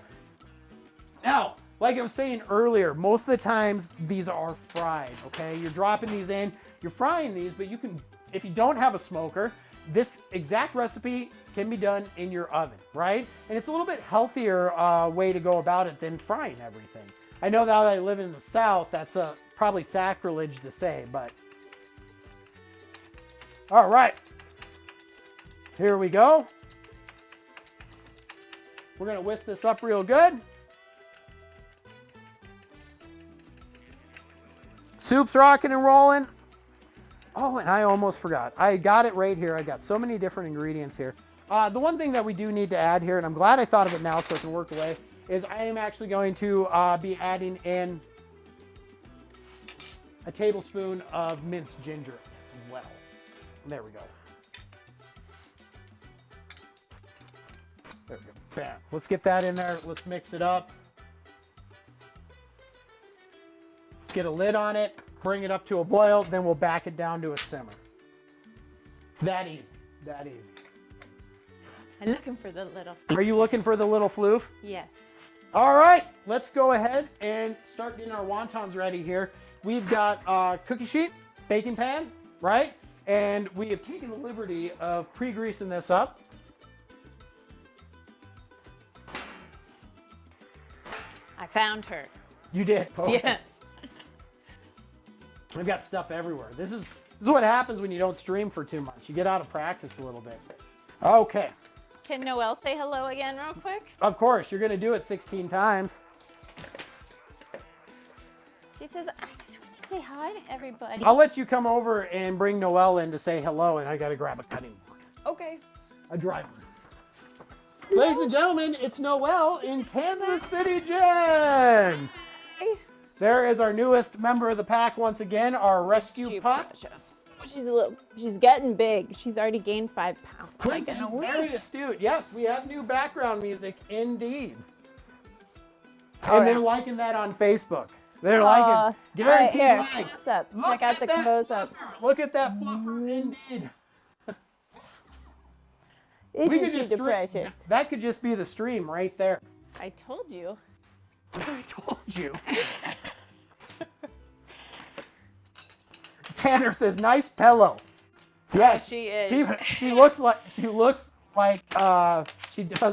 Now, like I was saying earlier, most of the times these are fried, okay? You're dropping these in, you're frying these, but you can, if you don't have a smoker, this exact recipe can be done in your oven, right? And it's a little bit healthier way to go about it than frying everything. I know now that I live in the South, that's probably sacrilege to say, but. All right, here we go. We're gonna whisk this up real good. Soup's rocking and rolling. Oh, and I almost forgot. I got it right here. I got so many different ingredients here. The one thing that we do need to add here, and I'm glad I thought of it now so it can work away, is I am actually going to be adding in a tablespoon of minced ginger as well. There we go. There we go. Bam. Let's get that in there. Let's mix it up. Let's get a lid on it. Bring it up to a boil, then we'll back it down to a simmer. That easy, that easy. I'm looking for the little. Are you looking for the little floof? Yes. All right, let's go ahead and start getting our wontons ready here. We've got a cookie sheet, baking pan, right? And we have taken the liberty of pre-greasing this up. I found her. You did. Okay. Yes. We've got stuff everywhere. This is what happens when you don't stream for 2 months. You get out of practice a little bit. Okay. Can Noelle say hello again real quick? Of course, you're going to do it 16 times. She says, I just want to say hi to everybody. I'll let you come over and bring Noelle in to say hello, and I got to grab a cutting board. Okay. A dry one. Ladies and gentlemen, it's Noelle in Kansas City, Jen. Hey. There is our newest member of the pack once again, our rescue She pup. precious. she's getting big. She's already gained 5 pounds. Quentin, very astute. Yes, we have new background music, indeed. And they're liking that on Facebook. They're liking, guaranteed like. Close-up. Check out the close-up. Look at that fluffer, indeed. Precious. That could just be the stream right there. I told you. I told you. Tanner says, nice pillow. Yes, she is. She does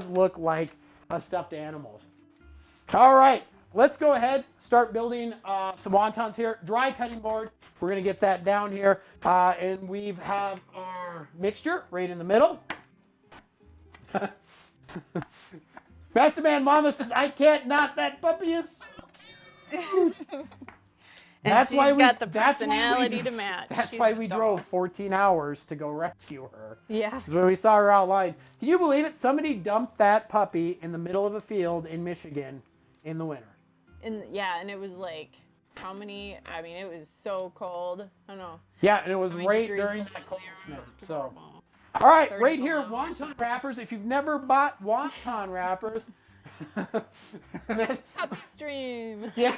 look like a stuffed animal. All right, let's go ahead, start building some wontons here. Dry cutting board, we're gonna get that down here. And we have our mixture right in the middle. Master Man Mama says, I can't not, that puppy is so cute. That's why we got the personality to match. That's why we drove 14 hours to go rescue her. Yeah. Because when we saw her outline, can you believe it? Somebody dumped that puppy in the middle of a field in Michigan in the winter. And it was like, how many? I mean, it was so cold. I don't know. Yeah, and it was right during that cold snap. So, all right, right here, wonton wrappers. If you've never bought wonton wrappers, happy stream. Yeah.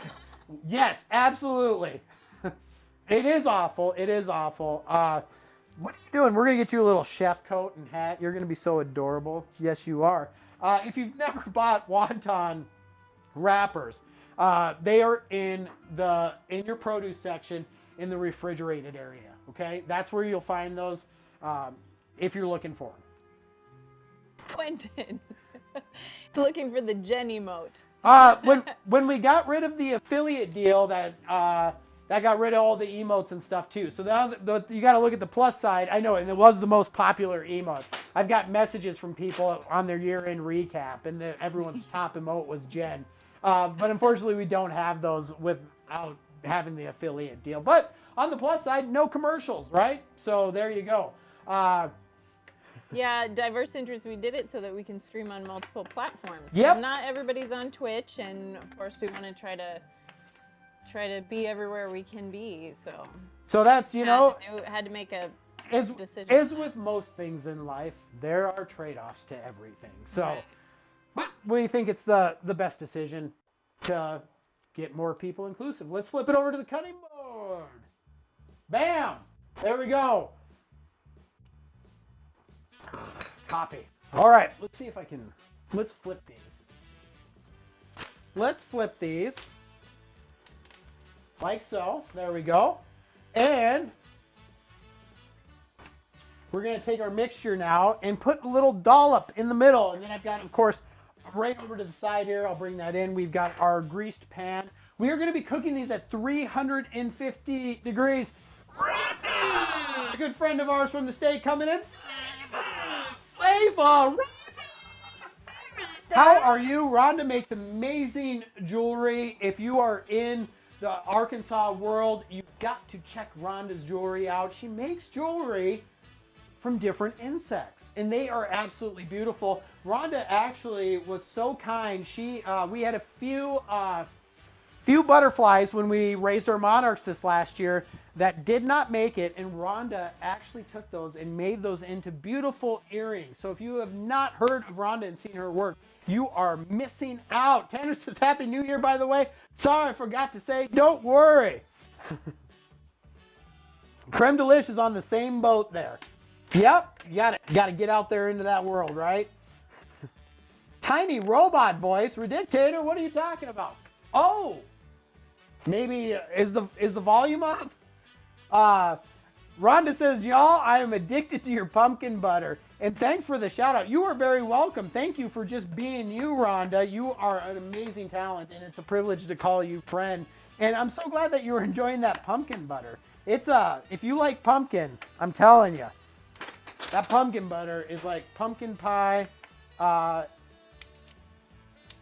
Yes, absolutely. It is awful. It is awful. What are you doing? We're going to get you a little chef coat and hat. You're going to be so adorable. Yes, you are. If you've never bought wonton wrappers, they are in your produce section in the refrigerated area. Okay? That's where you'll find those if you're looking for them. Quentin. Looking for the Jen emote. When we got rid of the affiliate deal, that got rid of all the emotes and stuff too. So now you got to look at the plus side. I know, and it was the most popular emote. I've got messages from people on their year-end recap, and everyone's top emote was Jen. But unfortunately, we don't have those without having the affiliate deal. But on the plus side, no commercials, right? So there you go. Yeah, diverse interests. We did it so that we can stream on multiple platforms. Yep. Not everybody's on Twitch, and of course we want to try to be everywhere we can be. So that's had to make a decision. As with most things in life, there are trade-offs to everything. So, right. But we think it's the best decision to get more people inclusive. Let's flip it over to the cutting board. Bam! There we go. Coffee. All right, let's see if I can, let's flip these. Let's flip these like so. There we go. And we're going to take our mixture now and put a little dollop in the middle. And then I've got, of course, right over to the side here, I'll bring that in. We've got our greased pan. We are going to be cooking these at 350 degrees. Rhonda, a good friend of ours from the state coming in. Flavor. How are you? Rhonda makes amazing jewelry. If you are in the Arkansas world, you've got to check Rhonda's jewelry out. She makes jewelry from different insects, and they are absolutely beautiful. Rhonda actually was so kind. We had a few butterflies when we raised our monarchs this last year that did not make it, and Rhonda actually took those and made those into beautiful earrings. So if you have not heard of Rhonda and seen her work, you are missing out. Tanner says, Happy New Year, by the way. Sorry, I forgot to say, don't worry. Creme Delish is on the same boat there. Yep, you got to get out there into that world, right? Tiny robot voice, Redictator, what are you talking about? Oh, maybe is the volume up? Rhonda says, y'all, I am addicted to your pumpkin butter. And thanks for the shout out. You are very welcome. Thank you for just being you, Rhonda. You are an amazing talent, and it's a privilege to call you friend. And I'm so glad that you're enjoying that pumpkin butter. If you like pumpkin, I'm telling you, that pumpkin butter is like pumpkin pie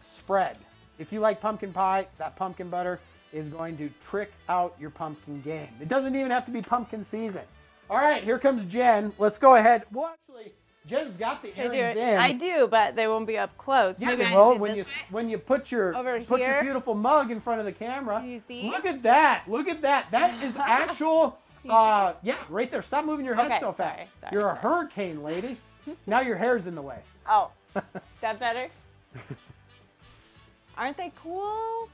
spread. If you like pumpkin pie, that pumpkin butter is going to trick out your pumpkin game. It doesn't even have to be pumpkin season. All right, here comes Jen. Let's go ahead. Well, actually, Jen's got the earrings in. I do, but they won't be up close. Yeah, they will when you put your beautiful mug in front of the camera. Do you see? Look at that. Look at that. That is actual. Yeah, right there. Stop moving your head Okay, so fast. sorry, You're a hurricane, lady. Now your hair's in the way. Oh, is that better? Aren't they cool?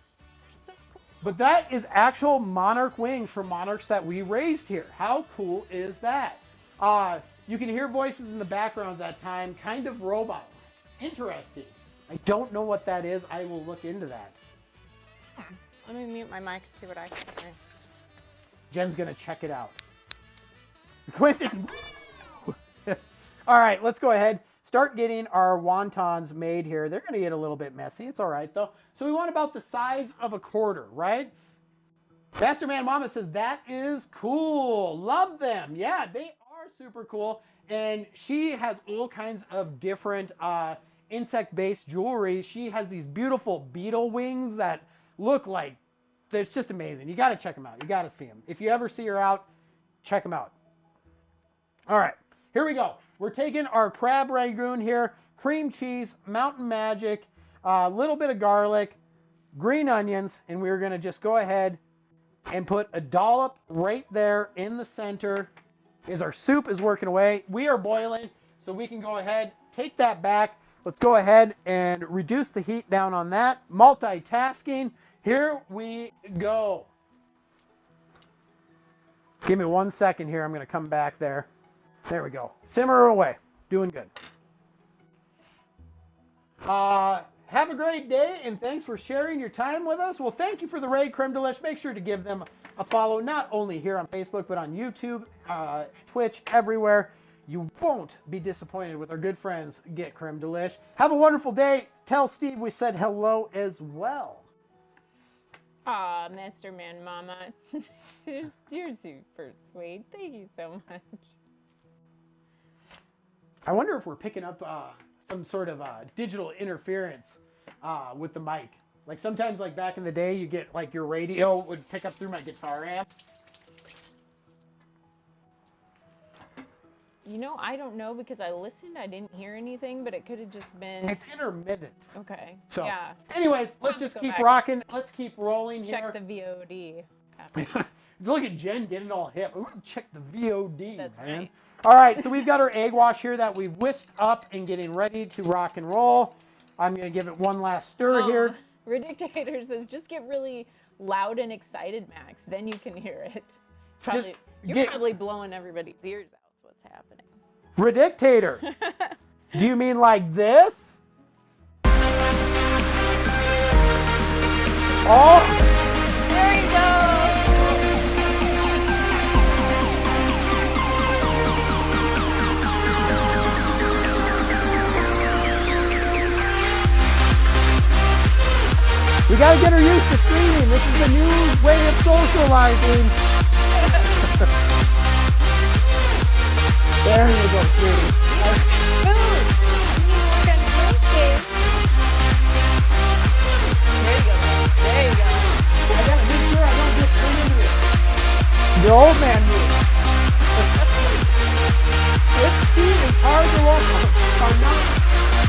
So cool. But that is actual monarch wings from monarchs that we raised here. How cool is that? You can hear voices in the backgrounds at time, kind of robot. Interesting. I don't know what that is. I will look into that. Let me mute my mic and see what I can hear. Jen's gonna check it out. Quentin. All right, let's go ahead. Start getting our wontons made here. They're gonna get a little bit messy. It's all right though. So we want about the size of a quarter, right? Master Man Mama says that is cool. Love them. Yeah, they are super cool. And she has all kinds of different insect-based jewelry. She has these beautiful beetle wings that look like, it's just amazing. You got to check them out. You got to see them. If you ever see her out, check them out. All right, here we go. We're taking our crab ragoon here, cream cheese, mountain magic, a little bit of garlic, green onions, and we're going to just go ahead and put a dollop right there in the center as our soup is working away. We are boiling, so we can go ahead, take that back. Let's go ahead and reduce the heat down on that. Multitasking. Here we go. Give me 1 second here. I'm going to come back there. There we go. Simmer away. Doing good. Have a great day, and thanks for sharing your time with us. Well, thank you for the raid, Creme Delish. Make sure to give them a follow, not only here on Facebook, but on YouTube, Twitch, everywhere. You won't be disappointed with our good friends, Get Creme Delish. Have a wonderful day. Tell Steve we said hello as well. Aw, Master Man Mama. You're super sweet. Thank you so much. I wonder if we're picking up some sort of digital interference with the mic. Like sometimes, like back in the day, you get like your radio would pick up through my guitar amp. You know, I don't know because I listened. I didn't hear anything, but it could have just been. It's intermittent. Okay. So, yeah. anyways, let's just keep rocking. Let's keep rolling here. Check the VOD. Look at Jen getting all hip. We want to check the VOD, That's man. right. All right, so we've got our egg wash here that we've whisked up and getting ready to rock and roll. I'm going to give it one last stir here. Redictator says, just get really loud and excited, Max. Then you can hear it. Probably, you're probably blowing everybody's ears out. What's happening? Redictator. Do you mean like this? Oh, there you go. We gotta get her used to streaming. This is the new way of socializing. There you go, sweetie. There you go. There you go. I gotta make sure I don't get turned into this. The old man move. This team is hard to love.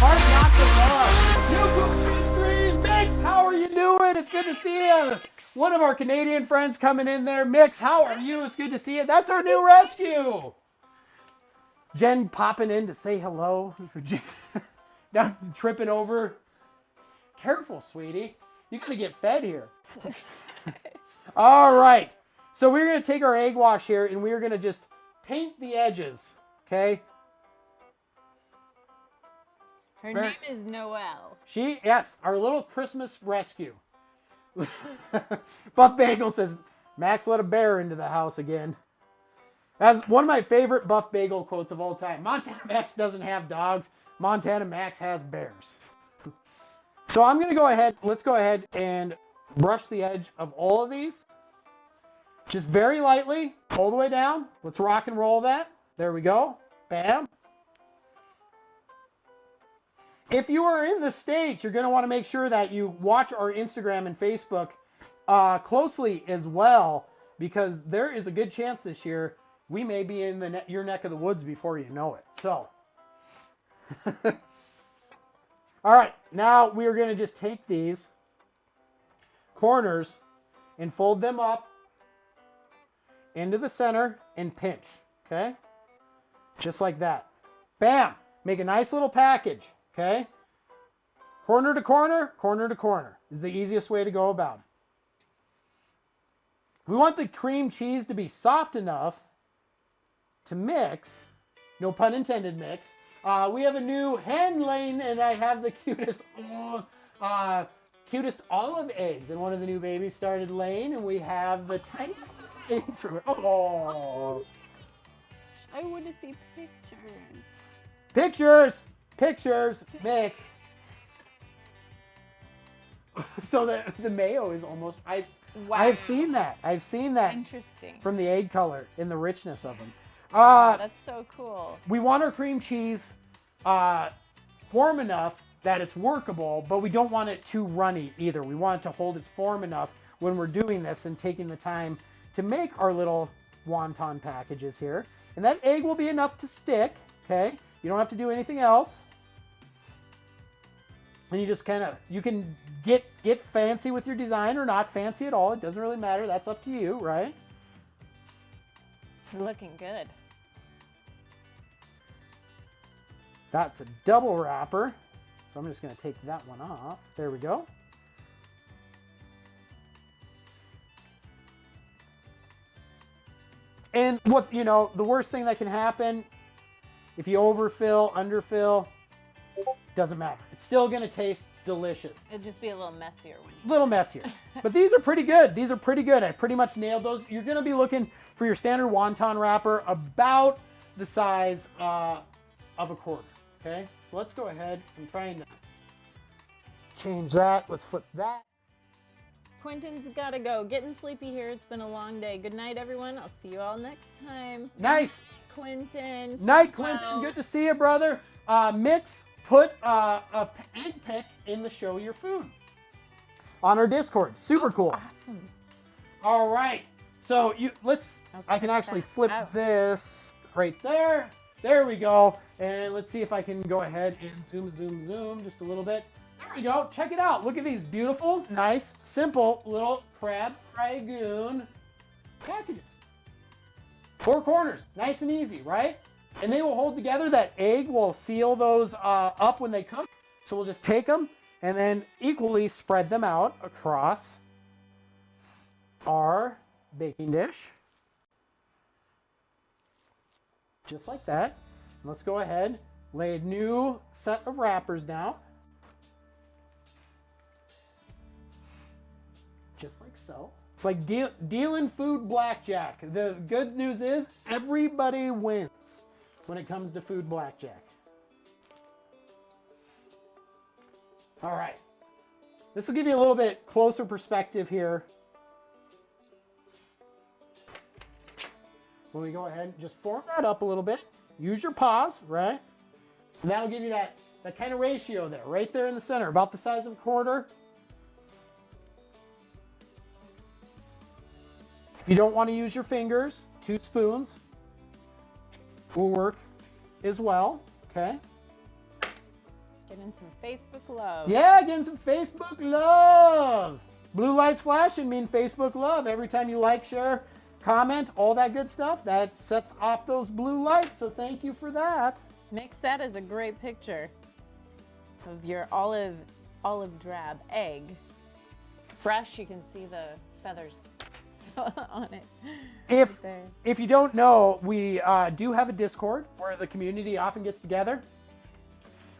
Hard not to love. New cooking stream. Mix, how are you doing? It's good to see you. One of our Canadian friends coming in there. Mix, how are you? It's good to see you. That's our new rescue. Jen popping in to say hello. Now tripping over. Careful, sweetie. You're going to get fed here. All right. So we're going to take our egg wash here and we're going to just paint the edges. Okay? Her name is Noelle. Yes, our little Christmas rescue. Buff Bagel says, Max let a bear into the house again. That's one of my favorite Buff Bagel quotes of all time. Montana Max doesn't have dogs. Montana Max has bears. So I'm going to go ahead. Let's go ahead and brush the edge of all of these. Just very lightly, all the way down. Let's rock and roll that. There we go. Bam. If you are in the States, you're going to want to make sure that you watch our Instagram and Facebook closely as well, because there is a good chance this year we may be in your neck of the woods before you know it. So, all right, now we are going to just take these corners and fold them up into the center and pinch, okay? Just like that. Bam! Make a nice little package, okay? Corner to corner, corner to corner is the easiest way to go about it. We want the cream cheese to be soft enough to mix, no pun intended mix. We have a new hen laying, and I have the cutest olive eggs, and one of the new babies started laying, and we have the tiniest eggs from it. Oh! I want to see pictures. Pictures, mix. So the mayo is almost, Wow. I've seen that. Interesting. From the egg color and the richness of them. That's so cool. We want our cream cheese warm enough that it's workable, but we don't want it too runny either. We want it to hold its form enough when we're doing this and taking the time to make our little wonton packages here. And that egg will be enough to stick, okay? You don't have to do anything else. And you just kind of, you can get fancy with your design or not fancy at all. It doesn't really matter. That's up to you, right? Looking good. That's a double wrapper. So I'm just going to take that one off. There we go. And what, you know, the worst thing that can happen, if you overfill, underfill, doesn't matter. It's still going to taste delicious. It'd just be a little messier when you... Little messier. But these are pretty good. These are pretty good. I pretty much nailed those. You're going to be looking for your standard wonton wrapper about the size of a quarter. Okay? So let's go ahead. I'm trying to change that. Let's flip that. Quentin's got to go. Getting sleepy here. It's been a long day. Good night, everyone. I'll see you all next time. Nice. Quentin. Night, Quentin. Good to see you, brother. Mix, put a egg pick in the show your food on our Discord. Super cool. Awesome. All right. So I can actually flip out. this right there. There we go. And let's see if I can go ahead and zoom just a little bit. There we go. Check it out. Look at these beautiful, nice, simple little crab Ragoon packages. 4 corners. Nice and easy, right? And they will hold together. That egg will seal those up when they cook. So we'll just take them and then equally spread them out across our baking dish. Just like that. Let's go ahead, lay a new set of wrappers down. Just like so. It's like dealing food blackjack. The good news is everybody wins when it comes to food blackjack. All right. This will give you a little bit closer perspective here. When we go ahead and just form that up a little bit, use your paws, right? And that'll give you that kind of ratio there, right there in the center, about the size of a quarter. If you don't want to use your fingers, 2 spoons will work as well, okay? Getting some Facebook love. Yeah, getting some Facebook love. Blue lights flashing mean Facebook love. Every time you like, share, comment, all that good stuff, that sets off those blue lights, so thank you for that. Mix that as a great picture of your olive drab egg. Fresh, you can see the feathers on it. If you don't know, we do have a Discord where the community often gets together.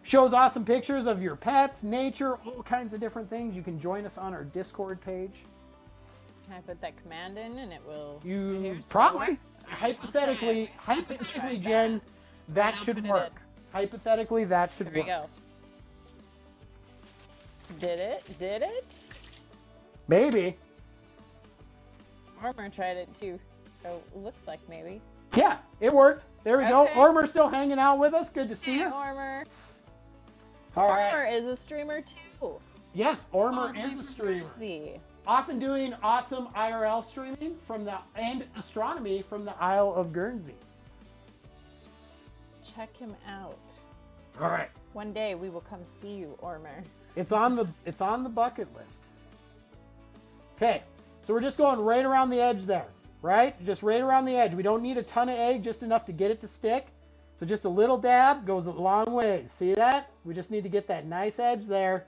Shows awesome pictures of your pets, nature, all kinds of different things. You can join us on our Discord page. Can I put that command in and it will... You probably, hypothetically, Jen, that should work. Hypothetically, that should work. Here we go. Did it? Maybe. Armor tried it too. So it looks like maybe. Yeah, it worked. There we go. Okay. Armor's still hanging out with us. Good to see you. Armor. All right. Armor is a streamer too. Yes, Armor is a streamer. Easy. Often doing awesome IRL streaming and astronomy from the Isle of Guernsey. Check him out. All right. One day we will come see you, Armor. It's on the bucket list. Okay, so we're just going right around the edge there. right? Just right around the edge. We don't need a ton of egg, just enough to get it to stick. So just a little dab goes a long way. See that? We just need to get that nice edge there.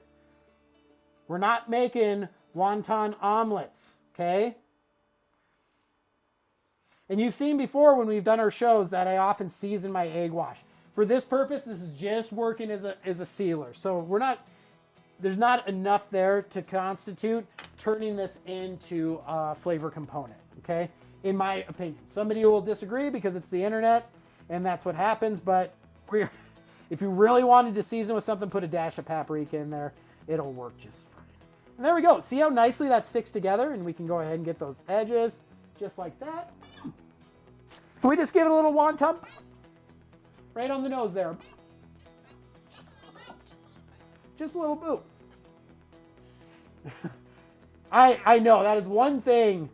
We're not making wonton omelets, okay? And you've seen before when we've done our shows that I often season my egg wash. For this purpose, this is just working as a sealer. So there's not enough there to constitute turning this into a flavor component, okay? In my opinion. Somebody will disagree because it's the internet and that's what happens, but if you really wanted to season with something, put a dash of paprika in there. It'll work just fine. And there we go. See how nicely that sticks together? And we can go ahead and get those edges just like that. Can we just give it a little wonton? Right on the nose there. Just a little boop. I know that is one thing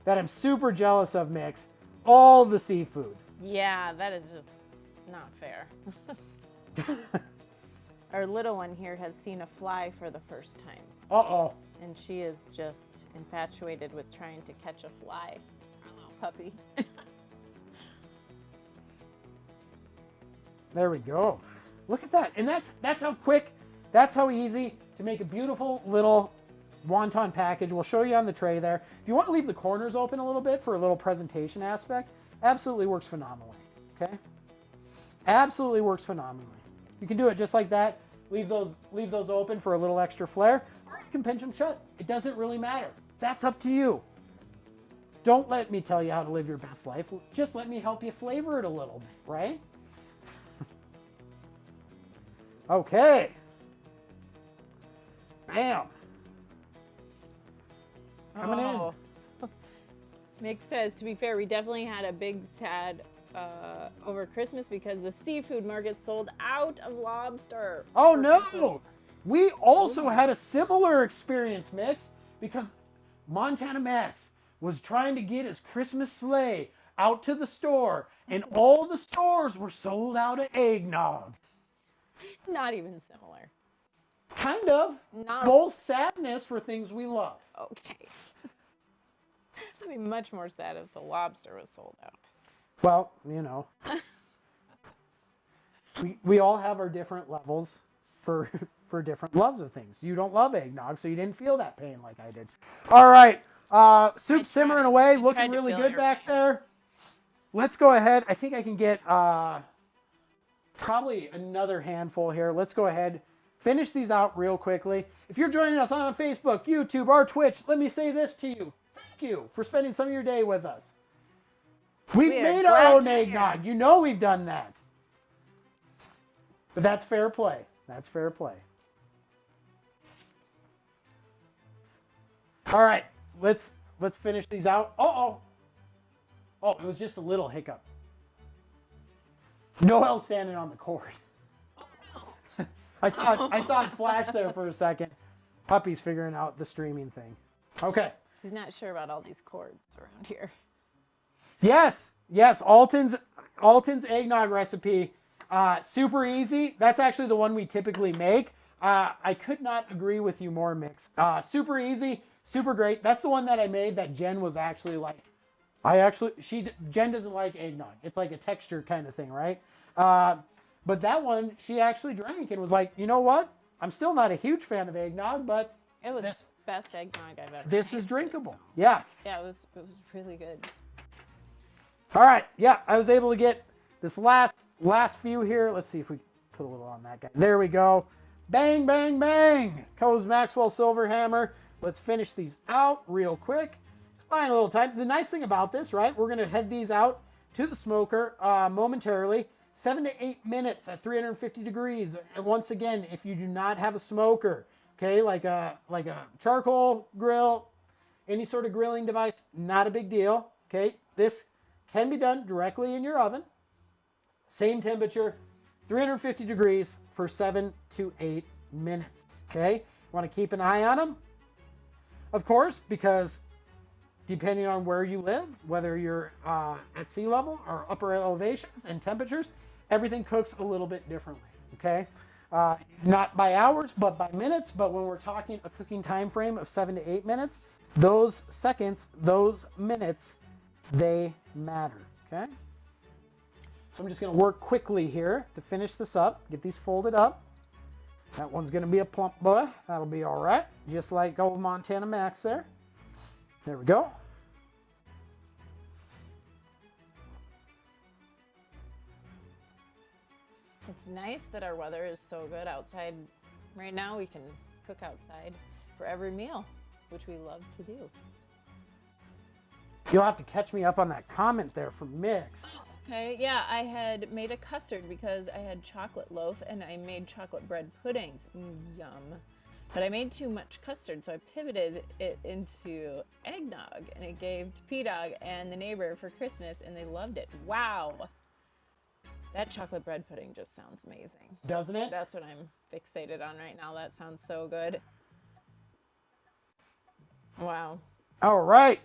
that I'm super jealous of, Mix. All the seafood. Yeah, that is just not fair. Our little one here has seen a fly for the first time. Uh-oh. And she is just infatuated with trying to catch a fly. Our little puppy. There we go. Look at that. And that's how quick, that's how easy to make a beautiful little wonton package. We'll show you on the tray there. If you want to leave the corners open a little bit for a little presentation aspect, absolutely works phenomenally, okay? Absolutely works phenomenally. You can do it just like that. Leave those open for a little extra flair, or you can pinch them shut. It doesn't really matter. That's up to you. Don't let me tell you how to live your best life. Just let me help you flavor it a little bit, right? Okay. Bam. Coming in. Mick says, to be fair, we definitely had a big sad over Christmas because the seafood market sold out of lobster. Oh no! We also had a similar experience, Mix, because Montana Max was trying to get his Christmas sleigh out to the store, and all the stores were sold out of eggnog. Not even similar. Kind of. Not both sadness for things we love. Okay. I'd be much more sad if the lobster was sold out. Well, you know. we all have our different levels for different loves of things. You don't love eggnog, so you didn't feel that pain like I did. All right. Soup simmering away, looking really good back there. Let's go ahead. I think I can get probably another handful here. Let's go ahead, finish these out real quickly. If you're joining us on Facebook, YouTube, or Twitch, let me say this to you. Thank you for spending some of your day with us. We've made our own eggnog. You know we've done that. But that's fair play. That's fair play. All right, let's finish these out. Oh, it was just a little hiccup. Noel's standing on the cord. Oh no! I saw it flash there for a second. Puppy's figuring out the streaming thing. Okay. She's not sure about all these cords around here. Yes, Alton's eggnog recipe, super easy. That's actually the one we typically make. I could not agree with you more, Mix. Super easy, super great. That's the one that I made that Jen was actually like, Jen doesn't like eggnog. It's like a texture kind of thing, right? But that one she actually drank and was like, you know what? I'm still not a huge fan of eggnog, but it was the best eggnog I've ever This is drinkable. Yeah. Yeah, it was really good. All right. Yeah, I was able to get this last few here. Let's see if we put a little on that guy. There we go. Bang, bang, bang. Coase Maxwell Silverhammer. Let's finish these out real quick. Buying a little time. The nice thing about this, right, we're going to head these out to the smoker momentarily. 7 to 8 minutes at 350 degrees. And once again, if you do not have a smoker, okay, like a charcoal grill, any sort of grilling device, not a big deal. Okay, this can be done directly in your oven. Same temperature, 350 degrees for 7 to 8 minutes. Okay, you want to keep an eye on them, of course, because depending on where you live, whether you're at sea level or upper elevations and temperatures, everything cooks a little bit differently, okay? Not by hours, but by minutes. But when we're talking a cooking time frame of 7 to 8 minutes, those seconds, those minutes they matter, okay? So I'm just gonna work quickly here to finish this up, get these folded up. That one's gonna be a plump boy. That'll be all right. Just like old Montana Max there. There we go. It's nice that our weather is so good outside. Right now we can cook outside for every meal, which we love to do. You'll have to catch me up on that comment there from Mix. Okay, yeah, I had made a custard because I had chocolate loaf and I made chocolate bread puddings. Yum. But I made too much custard, so I pivoted it into eggnog, and it gave to P-Dog and the neighbor for Christmas, and they loved it. Wow. That chocolate bread pudding just sounds amazing. Doesn't it? That's what I'm fixated on right now. That sounds so good. Wow. All right.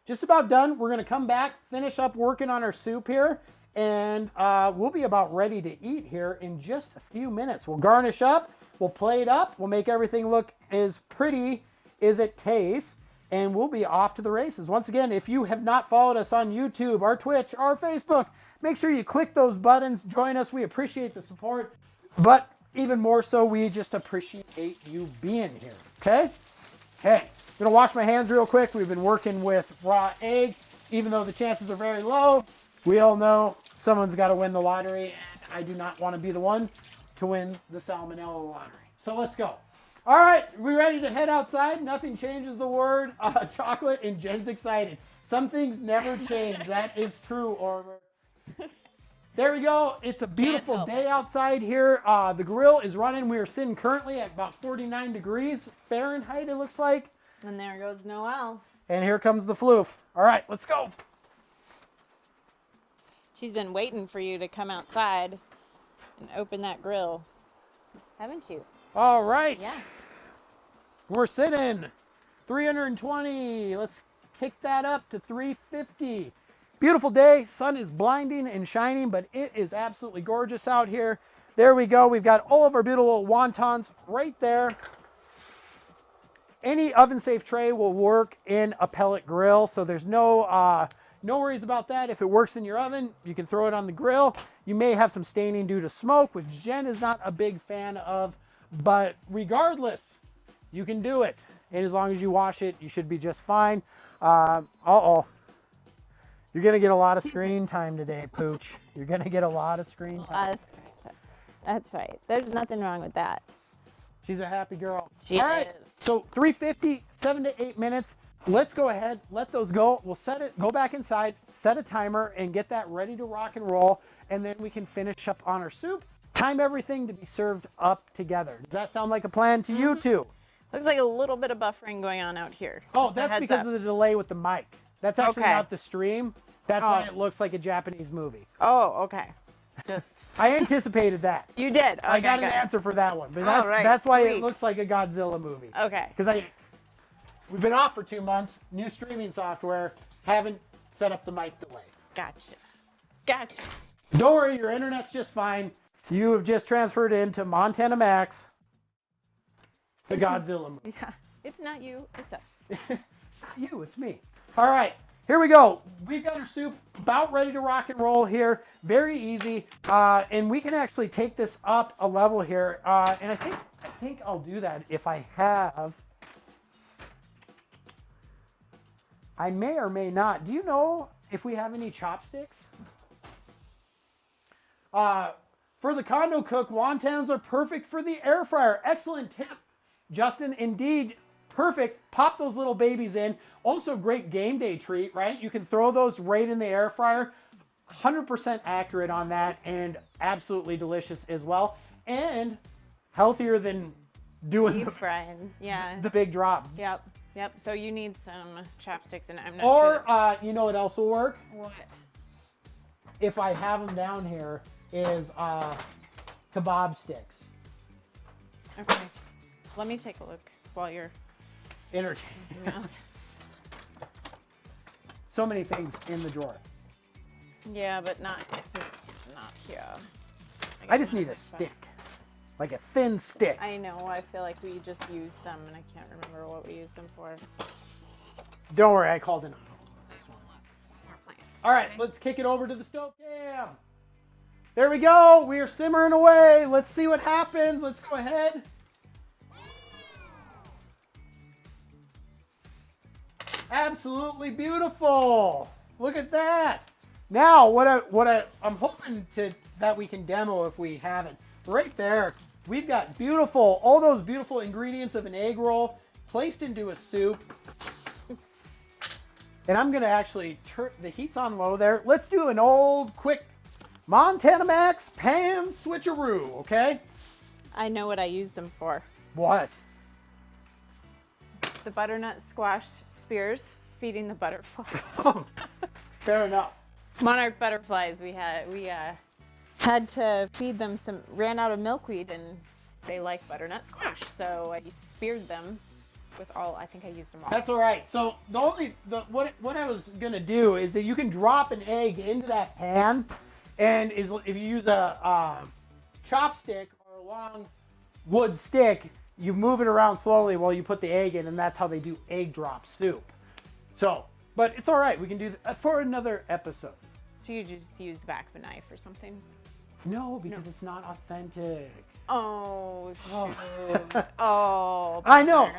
Just about done. We're going to come back, finish up working on our soup here, and we'll be about ready to eat here in just a few minutes. We'll garnish up, we'll plate up, we'll make everything look as pretty as it tastes, and we'll be off to the races. Once again, if you have not followed us on YouTube, our Twitch, our Facebook, make sure you click those buttons, join us. We appreciate the support, but even more so, we just appreciate you being here, okay? Okay. I'm gonna wash my hands real quick. We've been working with raw egg. Even though the chances are very low, we all know someone's got to win the lottery, and I do not want to be the one to win the salmonella lottery. So let's go. All right, we ready to head outside? Nothing changes the word chocolate, and Jen's excited. Some things never change. That is true, Ormer. There we go. It's a beautiful day outside here. The grill is running. We are sitting currently at about 49 degrees Fahrenheit, it looks like. And there goes Noelle. And here comes the floof. All right, let's go. She's been waiting for you to come outside and open that grill, haven't you? All right. Yes. We're sitting 320. Let's kick that up to 350. Beautiful day. Sun is blinding and shining, but it is absolutely gorgeous out here. There we go. We've got all of our beautiful wontons right there. Any oven-safe tray will work in a pellet grill, so there's no worries about that. If it works in your oven, you can throw it on the grill. You may have some staining due to smoke, which Jen is not a big fan of, but regardless, you can do it. And as long as you wash it, you should be just fine. Uh-oh. You're going to get a lot of screen time today, Pooch. You're going to get a lot of screen time. That's right. There's nothing wrong with that. She's a happy girl. She All right, is. so 350, 7 to 8 minutes. Let's go ahead, let those go. We'll set it, go back inside, set a timer, and get that ready to rock and roll. And then we can finish up on our soup. Time everything to be served up together. Does that sound like a plan to you two? Looks like a little bit of buffering going on out here. Oh, Just a that's heads because up. of the delay with the mic. That's actually Okay. not the stream. That's why it looks like a Japanese movie. Oh, okay. Just I anticipated that. you did. Okay, I got an good. answer for that one, but All right, that's why it sweet. looks like a Godzilla movie. Okay. Because we've been off for 2 months, new streaming software, haven't set up the mic delay. Gotcha. Gotcha. Don't worry, your internet's just fine. You have just transferred into Montana Max, the Godzilla movie. Yeah. It's not you. It's us. It's not you, it's me. All right, here we go. We've got our soup about ready to rock and roll here. Very easy, and we can actually take this up a level here. And I think I'll do that if I have. I may or may not. Do you know if we have any chopsticks? For the condo cook, wontons are perfect for the air fryer. Excellent tip, Justin. Indeed, perfect. Pop those little babies in. Also, great game day treat, right? You can throw those right in the air fryer. 100% accurate on that, and absolutely delicious as well. And healthier than doing Deep frying. Yeah. the big drop. Yep. Yep. So you need some chopsticks, and I'm not Or, sure. you know what else will work? What? If I have them down here, is kebab sticks. Okay. Let me take a look while you're. Entertaining. So many things in the drawer. Yeah, but not. It's not here. I just need a stick, like a thin stick. I know. I feel like we just used them, and I can't remember what we used them for. Don't worry, I called in on this one. All right, let's kick it over to the stove cam. There we go. We are simmering away. Let's see what happens. Let's go ahead. Absolutely beautiful. Look at that. Now, I'm hoping that we can demo if we haven't. Right there, we've got all those beautiful ingredients of an egg roll placed into a soup. And I'm gonna actually turn the heat's on low there. Let's do an old quick Montana Max pan switcheroo, okay? I know what I used them for. What? The butternut squash spears feeding the butterflies. Fair enough. Monarch butterflies. We had to feed them ran out of milkweed, and they like butternut squash. So I speared them with I think I used them all. That's all right. So what I was gonna do is that you can drop an egg into that pan, and if you use a chopstick or a long wood stick, you move it around slowly while you put the egg in, and that's how they do egg drop soup. So, but it's all right. We can do that for another episode. So you just use the back of a knife or something? No, because it's not authentic. Oh, shoot. Oh. I know.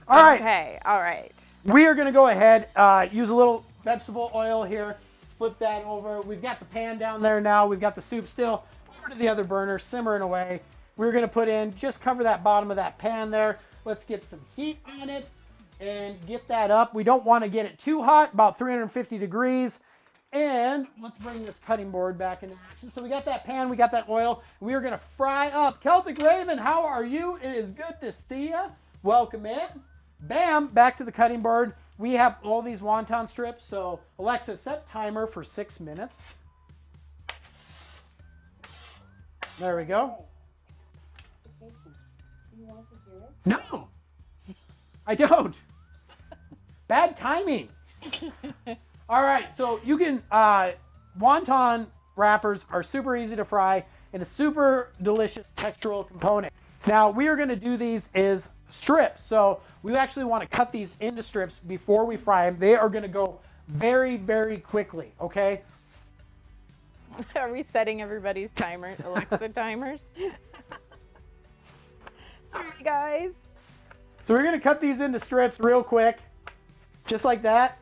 All right. Okay, all right. We are going to go ahead, use a little vegetable oil here, flip that over. We've got the pan down there now. We've got the soup still over to the other burner, simmering away. We're going to put just cover that bottom of that pan there. Let's get some heat on it and get that up. We don't want to get it too hot, about 350 degrees. And let's bring this cutting board back into action. So we got that pan, we got that oil. We are going to fry up. Celtic Raven, how are you? It is good to see you. Welcome in. Bam, back to the cutting board. We have all these wonton strips. So Alexa, set timer for 6 minutes. There we go. No, I don't. Bad timing. All right, so you can, wonton wrappers are super easy to fry and a super delicious textural component. Now, we are going to do these as strips. So we actually want to cut these into strips before we fry them. They are going to go very, very quickly, okay? Are we setting everybody's Alexa timers? Sorry, guys. So we're going to cut these into strips real quick, just like that.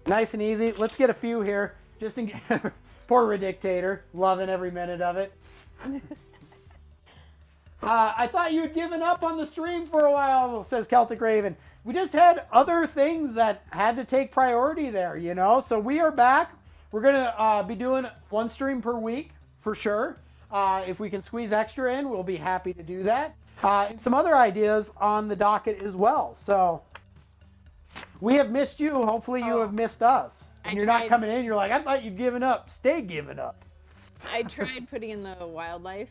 Nice and easy. Let's get a few here. Just in poor Redictator, loving every minute of it. I thought you'd given up on the stream for a while, says Celtic Raven. We just had other things that had to take priority there, you know? So we are back. We're going to be doing one stream per week for sure. If we can squeeze extra in, we'll be happy to do that. And some other ideas on the docket as well. So we have missed you. Hopefully you have missed us. And you're not coming in. You're like, I thought you'd given up. Stay giving up. I tried putting in the wildlife,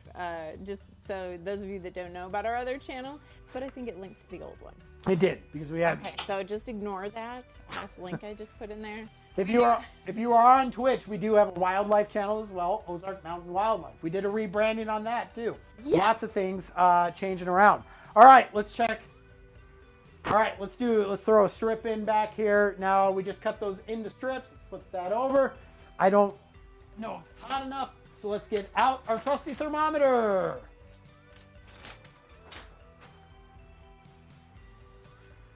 just so those of you that don't know about our other channel, but I think it linked to the old one. It did, because we have. Okay, so just ignore that. This link I just put in there. If you are on Twitch, we do have a wildlife channel as well, Ozark Mountain Wildlife. We did a rebranding on that too. Yes. Lots of things changing around. All right, let's check. All right, let's throw a strip in back here. Now we just cut those into strips. Let's flip that over. I don't know if it's hot enough, so let's get out our trusty thermometer.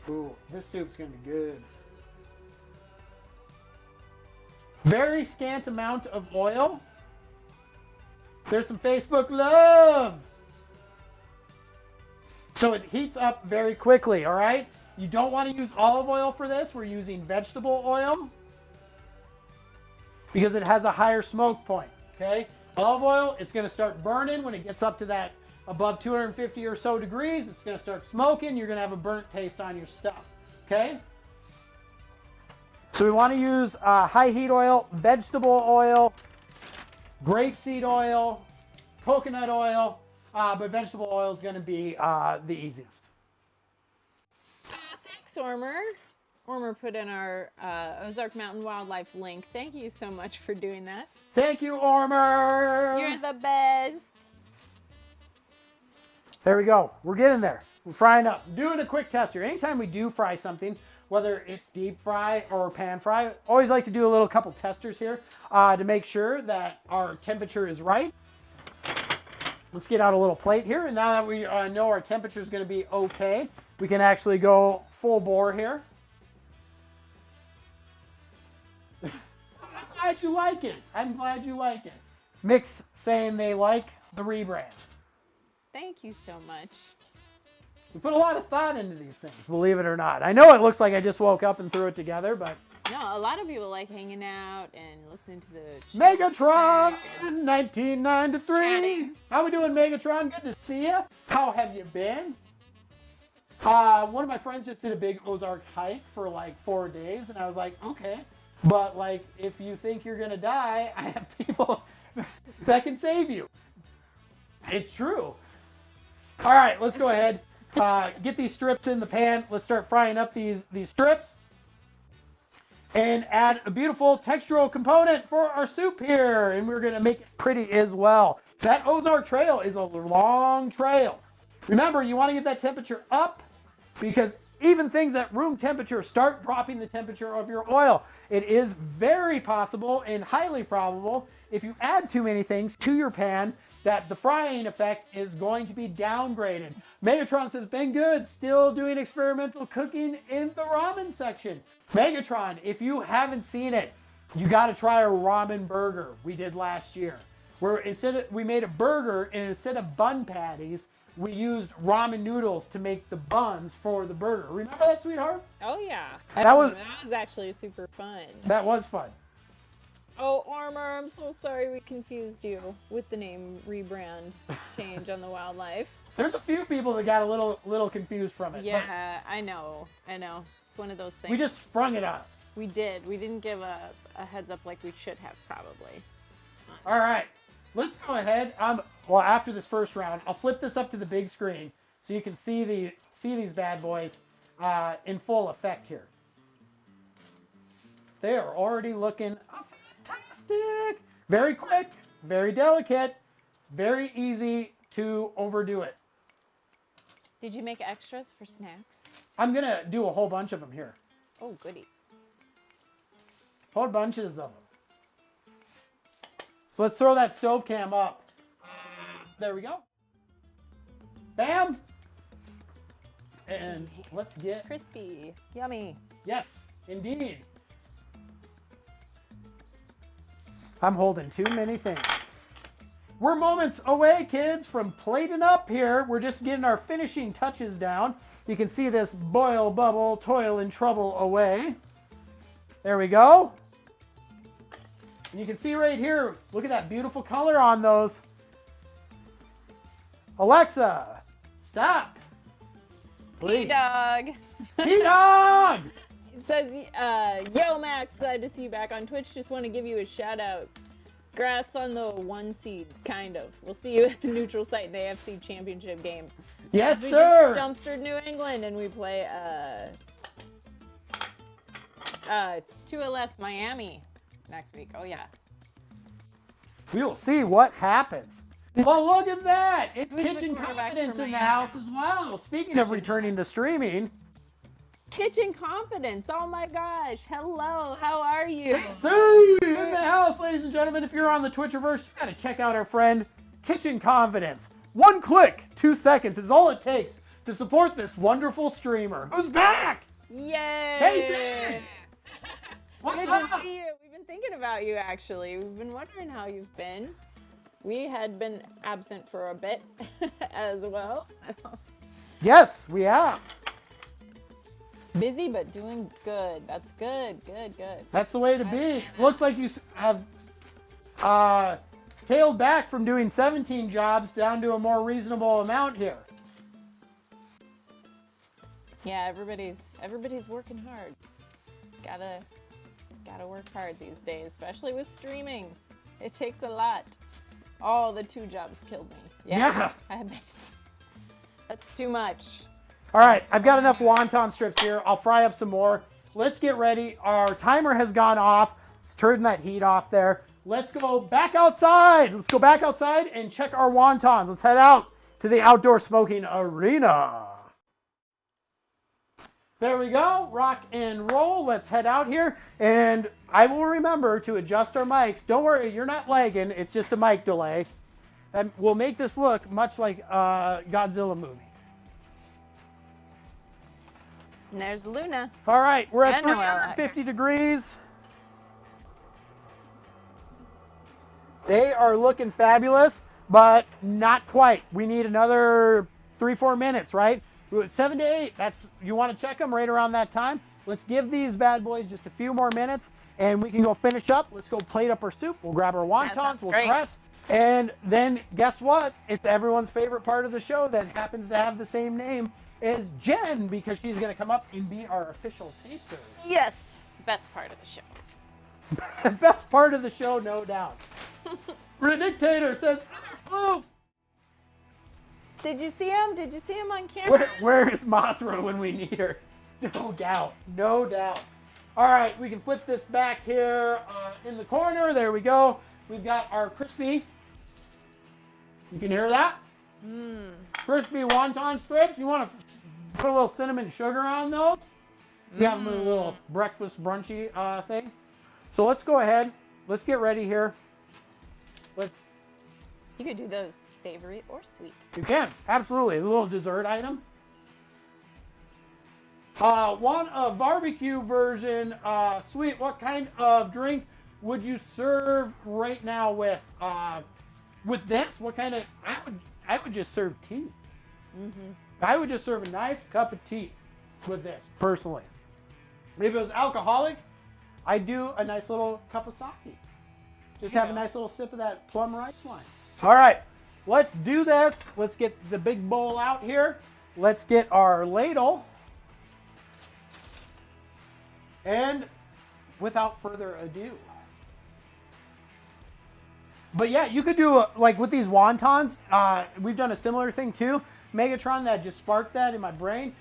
Ooh, this soup's gonna be good. Very scant amount of oil. There's some Facebook love. So it heats up very quickly, all right? You don't want to use olive oil for this. We're using vegetable oil because it has a higher smoke point, okay? Olive oil, it's going to start burning when it gets up to that above 250 or so degrees. It's going to start smoking. You're going to have a burnt taste on your stuff, okay? So we want to use high heat oil, vegetable oil, grapeseed oil, coconut oil, but vegetable oil is going to be the easiest. Thanks, Ormer. Ormer put in our Ozark Mountain Wildlife link. Thank you so much for doing that. Thank you, Ormer. You're the best. There we go. We're getting there. We're frying up. Doing a quick test here. Anytime we do fry something, whether it's deep fry or pan fry. Always like to do a little couple testers here to make sure that our temperature is right. Let's get out a little plate here. And now that we know our temperature is going to be okay, we can actually go full bore here. I'm glad you like it. I'm glad you like it. Mix saying they like the rebrand. Thank you so much. We put a lot of thought into these things, believe it or not. I know it looks like I just woke up and threw it together, but... No, a lot of people like hanging out and listening to the... Megatron 1993. Chatting. How we doing, Megatron? Good to see you. How have you been? One of my friends just did a big Ozark hike for like 4 days, and I was like, okay. But like, if you think you're gonna die, I have people that can save you. It's true. All right, let's go ahead. Get these strips in the pan. Let's start frying up these strips. And add a beautiful textural component for our soup here. And we're gonna make it pretty as well. That Ozark Trail is a long trail. Remember, you wanna get that temperature up because even things at room temperature start dropping the temperature of your oil. It is very possible and highly probable if you add too many things to your pan that the frying effect is going to be downgraded. Megatron says, been good, still doing experimental cooking in the ramen section. Megatron, if you haven't seen it, you gotta try a ramen burger we did last year. Where we made a burger and instead of bun patties, we used ramen noodles to make the buns for the burger. Remember that, sweetheart? Oh yeah. That was actually super fun. That was fun. Oh, Armor, I'm so sorry we confused you with the name rebrand change on the wildlife. There's a few people that got a little confused from it. Yeah, I know. It's one of those things. We just sprung it up. We did. We didn't give a heads up like we should have, probably. All right, let's go ahead. Well, after this first round, I'll flip this up to the big screen so you can see these bad boys in full effect here. They are already looking fantastic. Very quick, very delicate, very easy to overdo it. Did you make extras for snacks? I'm gonna do a whole bunch of them here. Oh, goody. Whole bunches of them. So let's throw that stove cam up. There we go. Bam. And let's get... Crispy. Yummy. Yes, indeed. I'm holding too many things. We're moments away, kids, from plating up here. We're just getting our finishing touches down. You can see this boil, bubble, toil, and trouble away. There we go. And you can see right here, look at that beautiful color on those. Alexa, stop. Please. P-Dog. P-Dog! It says, yo, Max, glad to see you back on Twitch. Just want to give you a shout out. Congrats on the 1 seed, kind of. We'll see you at the neutral site in the AFC Championship game. Yes, we sir. just dumpstered New England and we play 2LS Miami next week. Oh, yeah. We will see what happens. Well, look at that. It's Who's the Kitchen quarterback Confidence for in the Miami? house as well. Speaking of returning to streaming. Kitchen Confidence. Oh, my gosh. Hello. How are you? So in the house, ladies and gentlemen, if you're on the Twitcherverse, you got to check out our friend Kitchen Confidence. 1 click, 2 seconds is all it takes to support this wonderful streamer who's back. Yay! Casey! What's Good up? to see you. We've been thinking about you, actually. We've been wondering how you've been. We had been absent for a bit as well. So. Yes, we have. Busy, but doing good. That's good. Good, good. That's the way to be. Looks like you have tailed back from doing 17 jobs down to a more reasonable amount here. Yeah, everybody's working hard. Gotta work hard these days, especially with streaming. It takes a lot. Oh, the 2 jobs killed me. Yeah. I bet. That's too much. All right, I've got enough wonton strips here. I'll fry up some more. Let's get ready. Our timer has gone off. Let's turn that heat off there. Let's go back outside. Let's go back outside and check our wontons. Let's head out to the outdoor smoking arena. There we go. Rock and roll. Let's head out here. And I will remember to adjust our mics. Don't worry, you're not lagging. It's just a mic delay. And we'll make this look much like a Godzilla movie. And there's Luna. All right, we're at And Noelle. 350 degrees. They are looking fabulous, but not quite. We need another 3-4 minutes, right? 7 to 8. That's, you want to check them right around that time. Let's give these bad boys just a few more minutes, and we can go finish up. Let's go plate up our soup. We'll grab our wontons. We'll press. And then guess what? It's everyone's favorite part of the show that happens to have the same name as Jen, because she's going to come up and be our official taster. Yes, best part of the show. The best part of the show, no doubt. Redictator says, "Oh, Did you see him? Did you see him on camera? where is Mothra when we need her?" No doubt, no doubt. All right, we can flip this back here in the corner. There we go. We've got our crispy. You can hear that? Crispy wonton strips. You want to put a little cinnamon sugar on those? You have them in a little breakfast brunchy thing. So let's go ahead. Let's get ready here. You could do those savory or sweet. You can, absolutely. A little dessert item. Want a barbecue version, sweet. What kind of drink would you serve right now with? With this, what kind of? I would just serve tea. I would just serve a nice cup of tea with this, personally. If it was alcoholic, I'd do a nice little cup of sake. Just have a nice little sip of that plum rice wine. All right, let's do this. Let's get the big bowl out here. Let's get our ladle. And without further ado. But yeah, you could do, like with these wontons, we've done a similar thing too. Megatron, that just sparked that in my brain.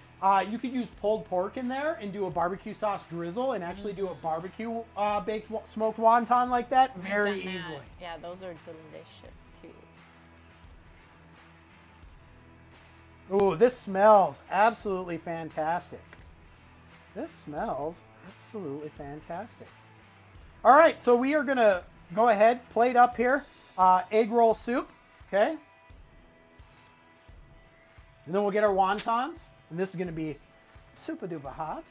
You could use pulled pork in there and do a barbecue sauce drizzle and actually do a barbecue baked smoked wonton like that very easily. Yeah, those are delicious too. Ooh, this smells absolutely fantastic. This smells absolutely fantastic. All right, so we are gonna go ahead, plate up here, egg roll soup, okay? And then we'll get our wontons. And this is going to be super duper hot.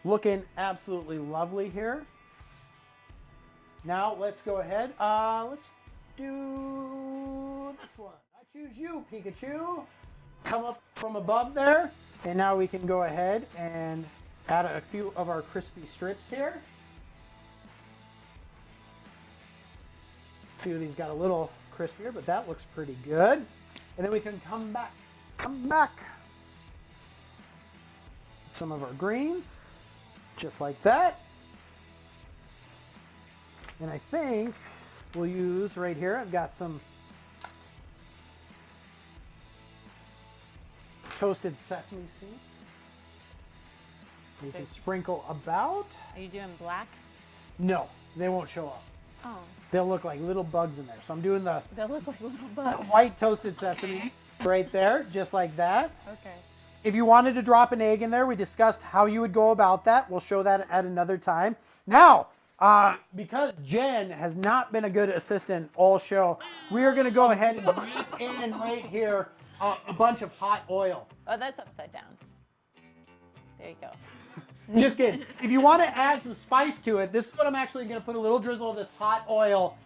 Looking absolutely lovely here. Now let's go ahead. Let's do this one. I choose you, Pikachu. Come up from above there. And now we can go ahead and add a few of our crispy strips here. A few of these got a little crispier, but that looks pretty good. And then we can come back. Some of our greens, just like that. And I think we'll use right here, I've got some toasted sesame seed. You can sprinkle about. Are you doing black? No, they won't show up. Oh. They'll look like little bugs in there. So I'm doing the They'll look like little bugs. white toasted sesame right there, just like that. Okay. If you wanted to drop an egg in there, we discussed how you would go about that. We'll show that at another time. Now, because Jen has not been a good assistant all show, we are going to go ahead and whip in right here a bunch of hot oil. Oh, that's upside down. There you go. Just kidding. If you want to add some spice to it, this is what I'm actually going to put a little drizzle of this hot oil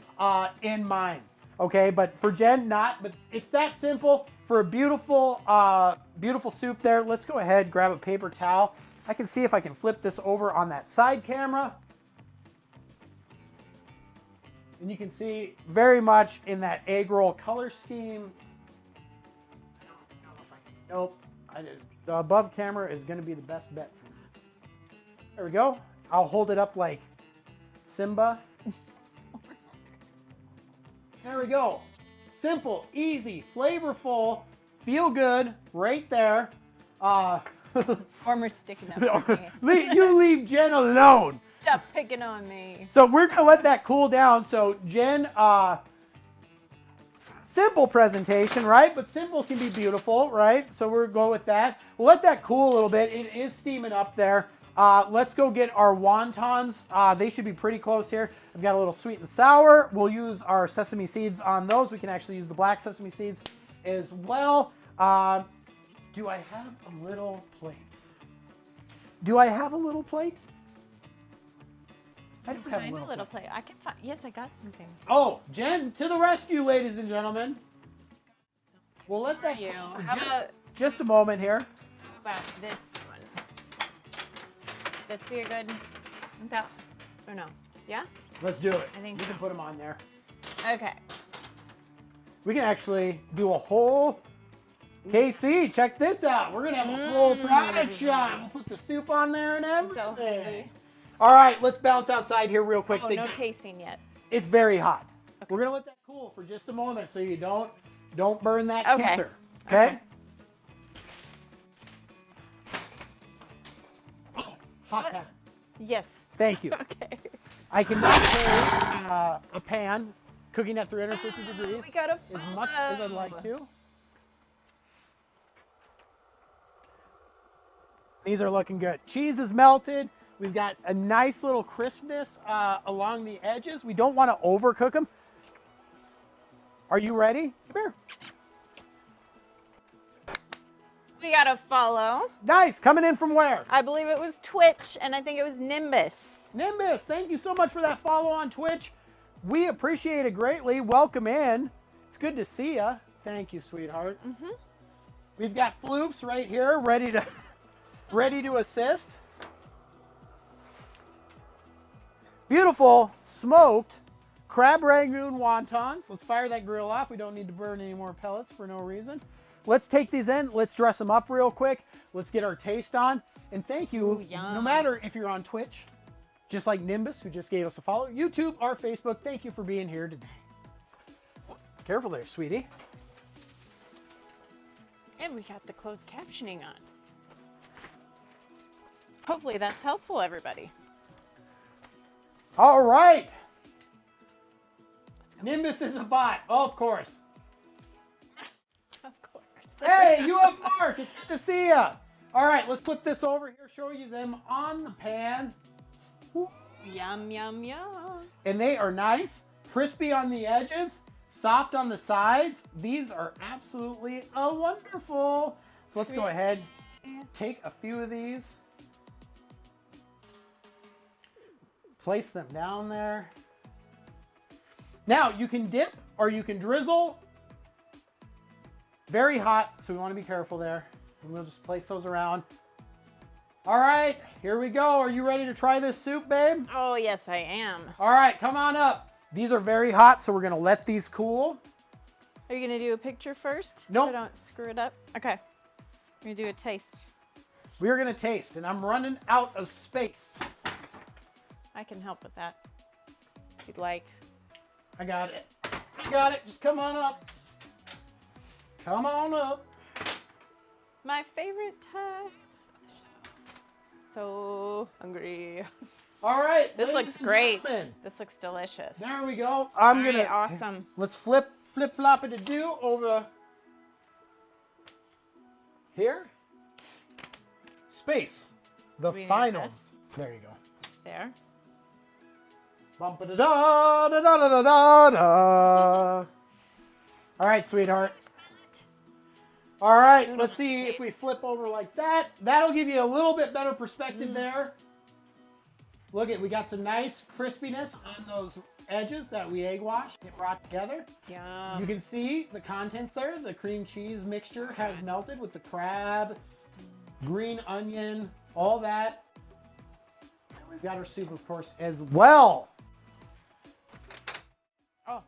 in mine. Okay, but for Jen, not. But it's that simple. For a beautiful, beautiful soup there, let's go ahead, grab a paper towel. I can see if I can flip this over on that side camera. And you can see very much in that egg roll color scheme. I don't know if I can, nope. I did. The above camera is going to be the best bet for that. There we go. I'll hold it up like Simba. There we go. Simple, easy, flavorful, feel good, right there. Former sticking up on me. You leave Jen alone. Stop picking on me. So we're gonna let that cool down. So Jen, simple presentation, right? But simple can be beautiful, right? So we'll go with that. We'll let that cool a little bit. It is steaming up there. Let's go get our wontons. They should be pretty close here. I've got a little sweet and sour. We'll use our sesame seeds on those. We can actually use the black sesame seeds as well. Do I have a little plate? Do I have a little plate? I don't have Find a little plate. I can find. Yes, I got something. Oh, Jen, to the rescue, ladies and gentlemen. We'll let that You. go How for about, just a moment here. how about this one? This be a good? That or no? Yeah. Let's do it. I think we so. can put them on there. Okay. We can actually do a whole. KC, check this out. We're gonna have a full product shot. We'll put the soup on there and So everything. hungry. All right, let's bounce outside here real quick. Oh, no tasting yet. It's very hot. Okay. We're gonna let that cool for just a moment so you don't burn that kisser. Okay? Oh, hot pan. Yes. Thank you. Okay. I cannot carry a pan cooking at 350 degrees We gotta as much as I'd like to. These are looking good. Cheese is melted. We've got a nice little crispness along the edges. We don't want to overcook them. Are you ready? Come here. We gotta follow. Nice. Coming in from where? I believe it was Twitch, and I think it was Nimbus. Nimbus, thank you so much for that follow on Twitch. We appreciate it greatly. Welcome in. It's good to see you. Thank you, sweetheart. We've got Floops right here, ready to assist. Beautiful smoked crab Ragoon wontons. Let's fire that grill off. We don't need to burn any more pellets for no reason. Let's take these in. Let's dress them up real quick. Let's get our taste on. And thank you, Ooh, yum. no matter if you're on Twitch, just like Nimbus, who just gave us a follow, YouTube or Facebook, thank you for being here today. Careful there, sweetie. And we got the closed captioning on. Hopefully that's helpful, everybody. All right. Nimbus is a bot. Oh, of course. Of course. Hey, you have Mark. It's good to see you. All right, let's put this over here, show you them on the pan. Woo. Yum, yum, yum. And they are nice, crispy on the edges, soft on the sides. These are absolutely wonderful. So let's go ahead, take a few of these, place them down there. Now you can dip or you can drizzle. Very hot, so we want to be careful there. And we'll just place those around. All right, here we go. Are you ready to try this soup, babe? Oh, yes, I am. All right, come on up. These are very hot, so we're gonna let these cool. Are you going to do a picture first? Nope. So don't screw it up? Okay. We're going to do a taste. We are gonna taste, and I'm running out of space. I can help with that if you'd like. I got it. I got it. Just come on up. Come on up. My favorite time of the show. So hungry. All right. This ladies looks and great. gentlemen. This looks delicious. There we go. I'm All gonna. right, awesome. Let's flip flop it to do over here. Space. The We need final. this. There you go. There. Bump da da da da da da da. All right, sweetheart. All right, let's see if we flip over like that. That'll give you a little bit better perspective there. Look at, we got some nice crispiness on those edges that we egg washed and brought together. Yum. You can see the contents there. The cream cheese mixture has melted with the crab, green onion, all that. And we've got our soup, of course, as well. Oh,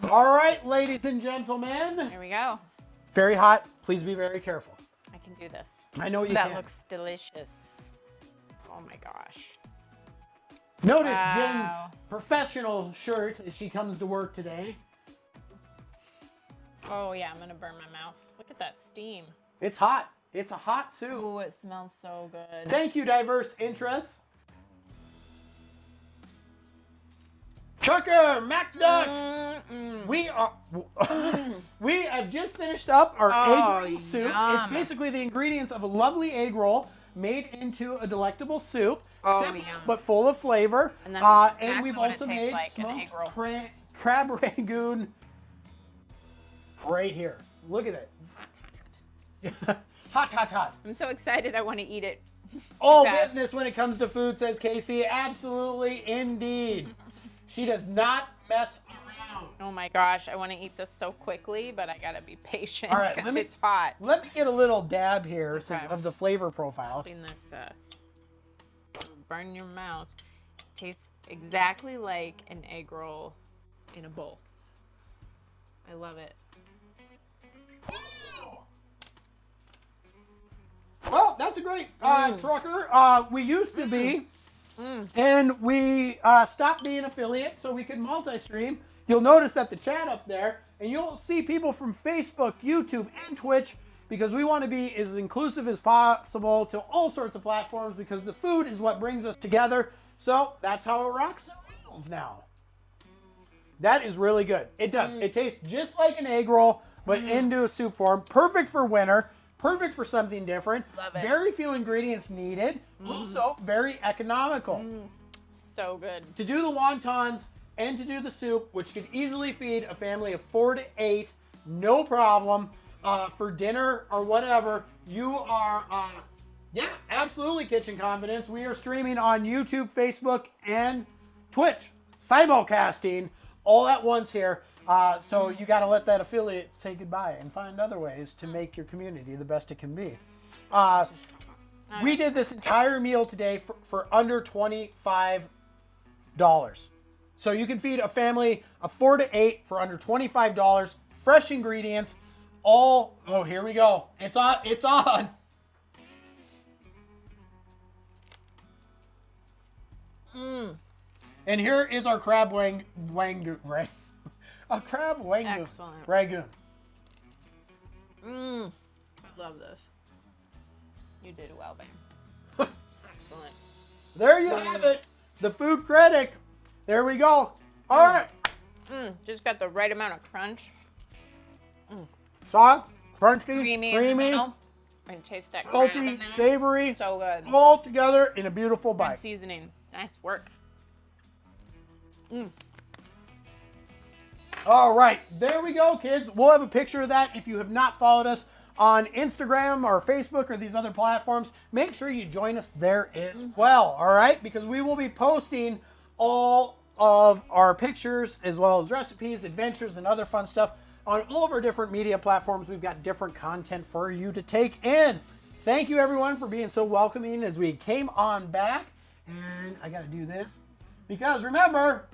All right, ladies and gentlemen. there we go. Very hot. Please be very careful. I can do this. I know you That can. looks delicious. Oh my gosh. Notice Wow. Jen's professional shirt as she comes to work today. Oh yeah, I'm gonna burn my mouth. Look at that steam. It's hot. It's a hot soup. Ooh, it smells so good. Thank you, diverse interests. Chucker, MacDuck. We have just finished up our egg roll soup. Yum. It's basically the ingredients of a lovely egg roll made into a delectable soup. Simple, Yum. but full of flavor. And that's exactly and we've what also it tastes made like, an egg roll. smoked crab ragoon right here. Look at it. Hot, hot, hot. I'm so excited. I want to eat it. All fast. business when it comes to food, says Casey. Absolutely, indeed. She does not mess around. Oh my gosh, I want to eat this so quickly, but I gotta be patient All right, because it's hot. Let me get a little dab here Okay. of the flavor profile. Hoping this burn your mouth. Tastes exactly like an egg roll in a bowl. I love it. Well, that's a great trucker. We used to be, and we stopped being affiliate so we could multi-stream. You'll notice at the chat up there, and you'll see people from Facebook, YouTube, and Twitch, because we want to be as inclusive as possible to all sorts of platforms, because the food is what brings us together. So that's how it rocks and rolls now. That is really good. It does. It tastes just like an egg roll, but into a soup form. Perfect for winter. Perfect for something different. Love it. Very few ingredients needed. Also very economical. So good. To do the wontons and to do the soup, which could easily feed a family of 4 to 8, no problem, for dinner or whatever, you are, yeah, absolutely Kitchen Confidence. We are streaming on YouTube, Facebook, and Twitch. Simulcasting all at once here. So you got to let that affiliate say goodbye and find other ways to make your community the best it can be. We did this entire meal today for under $25. So you can feed a family of 4 to 8 for under $25. Fresh ingredients. All, oh, here we go. It's on. It's on. And here is our crab wangoon, right? A crab wangoon. Excellent. Ragoon. I love this. You did well, babe. Excellent. There you have it. The food critic. There we go. All right. Just got the right amount of crunch. Soft, crunchy, Creamy in the middle. I can taste that crab in salty, there. savory, So good. all together in a beautiful Good bite. seasoning. Nice work. All right, there we go, kids. We'll have a picture of that. If you have not followed us on Instagram or Facebook or these other platforms, make sure you join us there as well, all right? Because we will be posting all of our pictures as well as recipes, adventures, and other fun stuff on all of our different media platforms. We've got different content for you to take in. Thank you, everyone, for being so welcoming as we came on back. And I got to do this because, remember,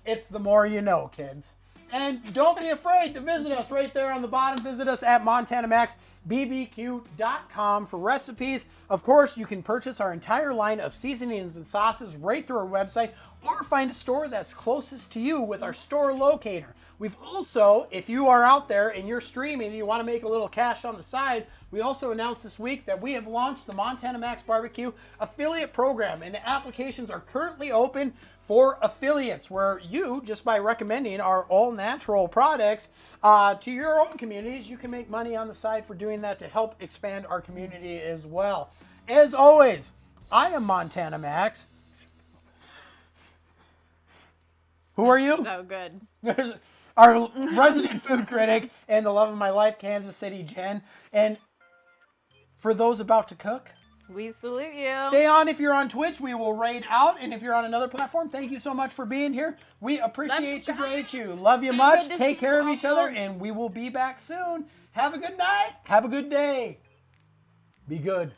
it's the more you know, kids. And don't be afraid to visit us right there on the bottom. Visit us at MontanaMaxBBQ.com for recipes. Of course, you can purchase our entire line of seasonings and sauces right through our website, or find a store that's closest to you with our store locator. We've also, if you are out there and you're streaming and you want to make a little cash on the side, we also announced this week that we have launched the Montana Max Barbecue affiliate program, and the applications are currently open for affiliates, where you, just by recommending our all-natural products to your own communities, you can make money on the side for doing that to help expand our community as well. As always, I am Montana Max. Who are you? So good. There's our resident food critic and the love of my life, Kansas City Jen. And for those about to cook, We salute you. stay on. If you're on Twitch, we will raid out. And if you're on another platform, thank you so much for being here. We appreciate you, grade you. Love you So much. good to Take see care you of each all. other, and we will be back soon. Have a good night. Have a good day. Be good.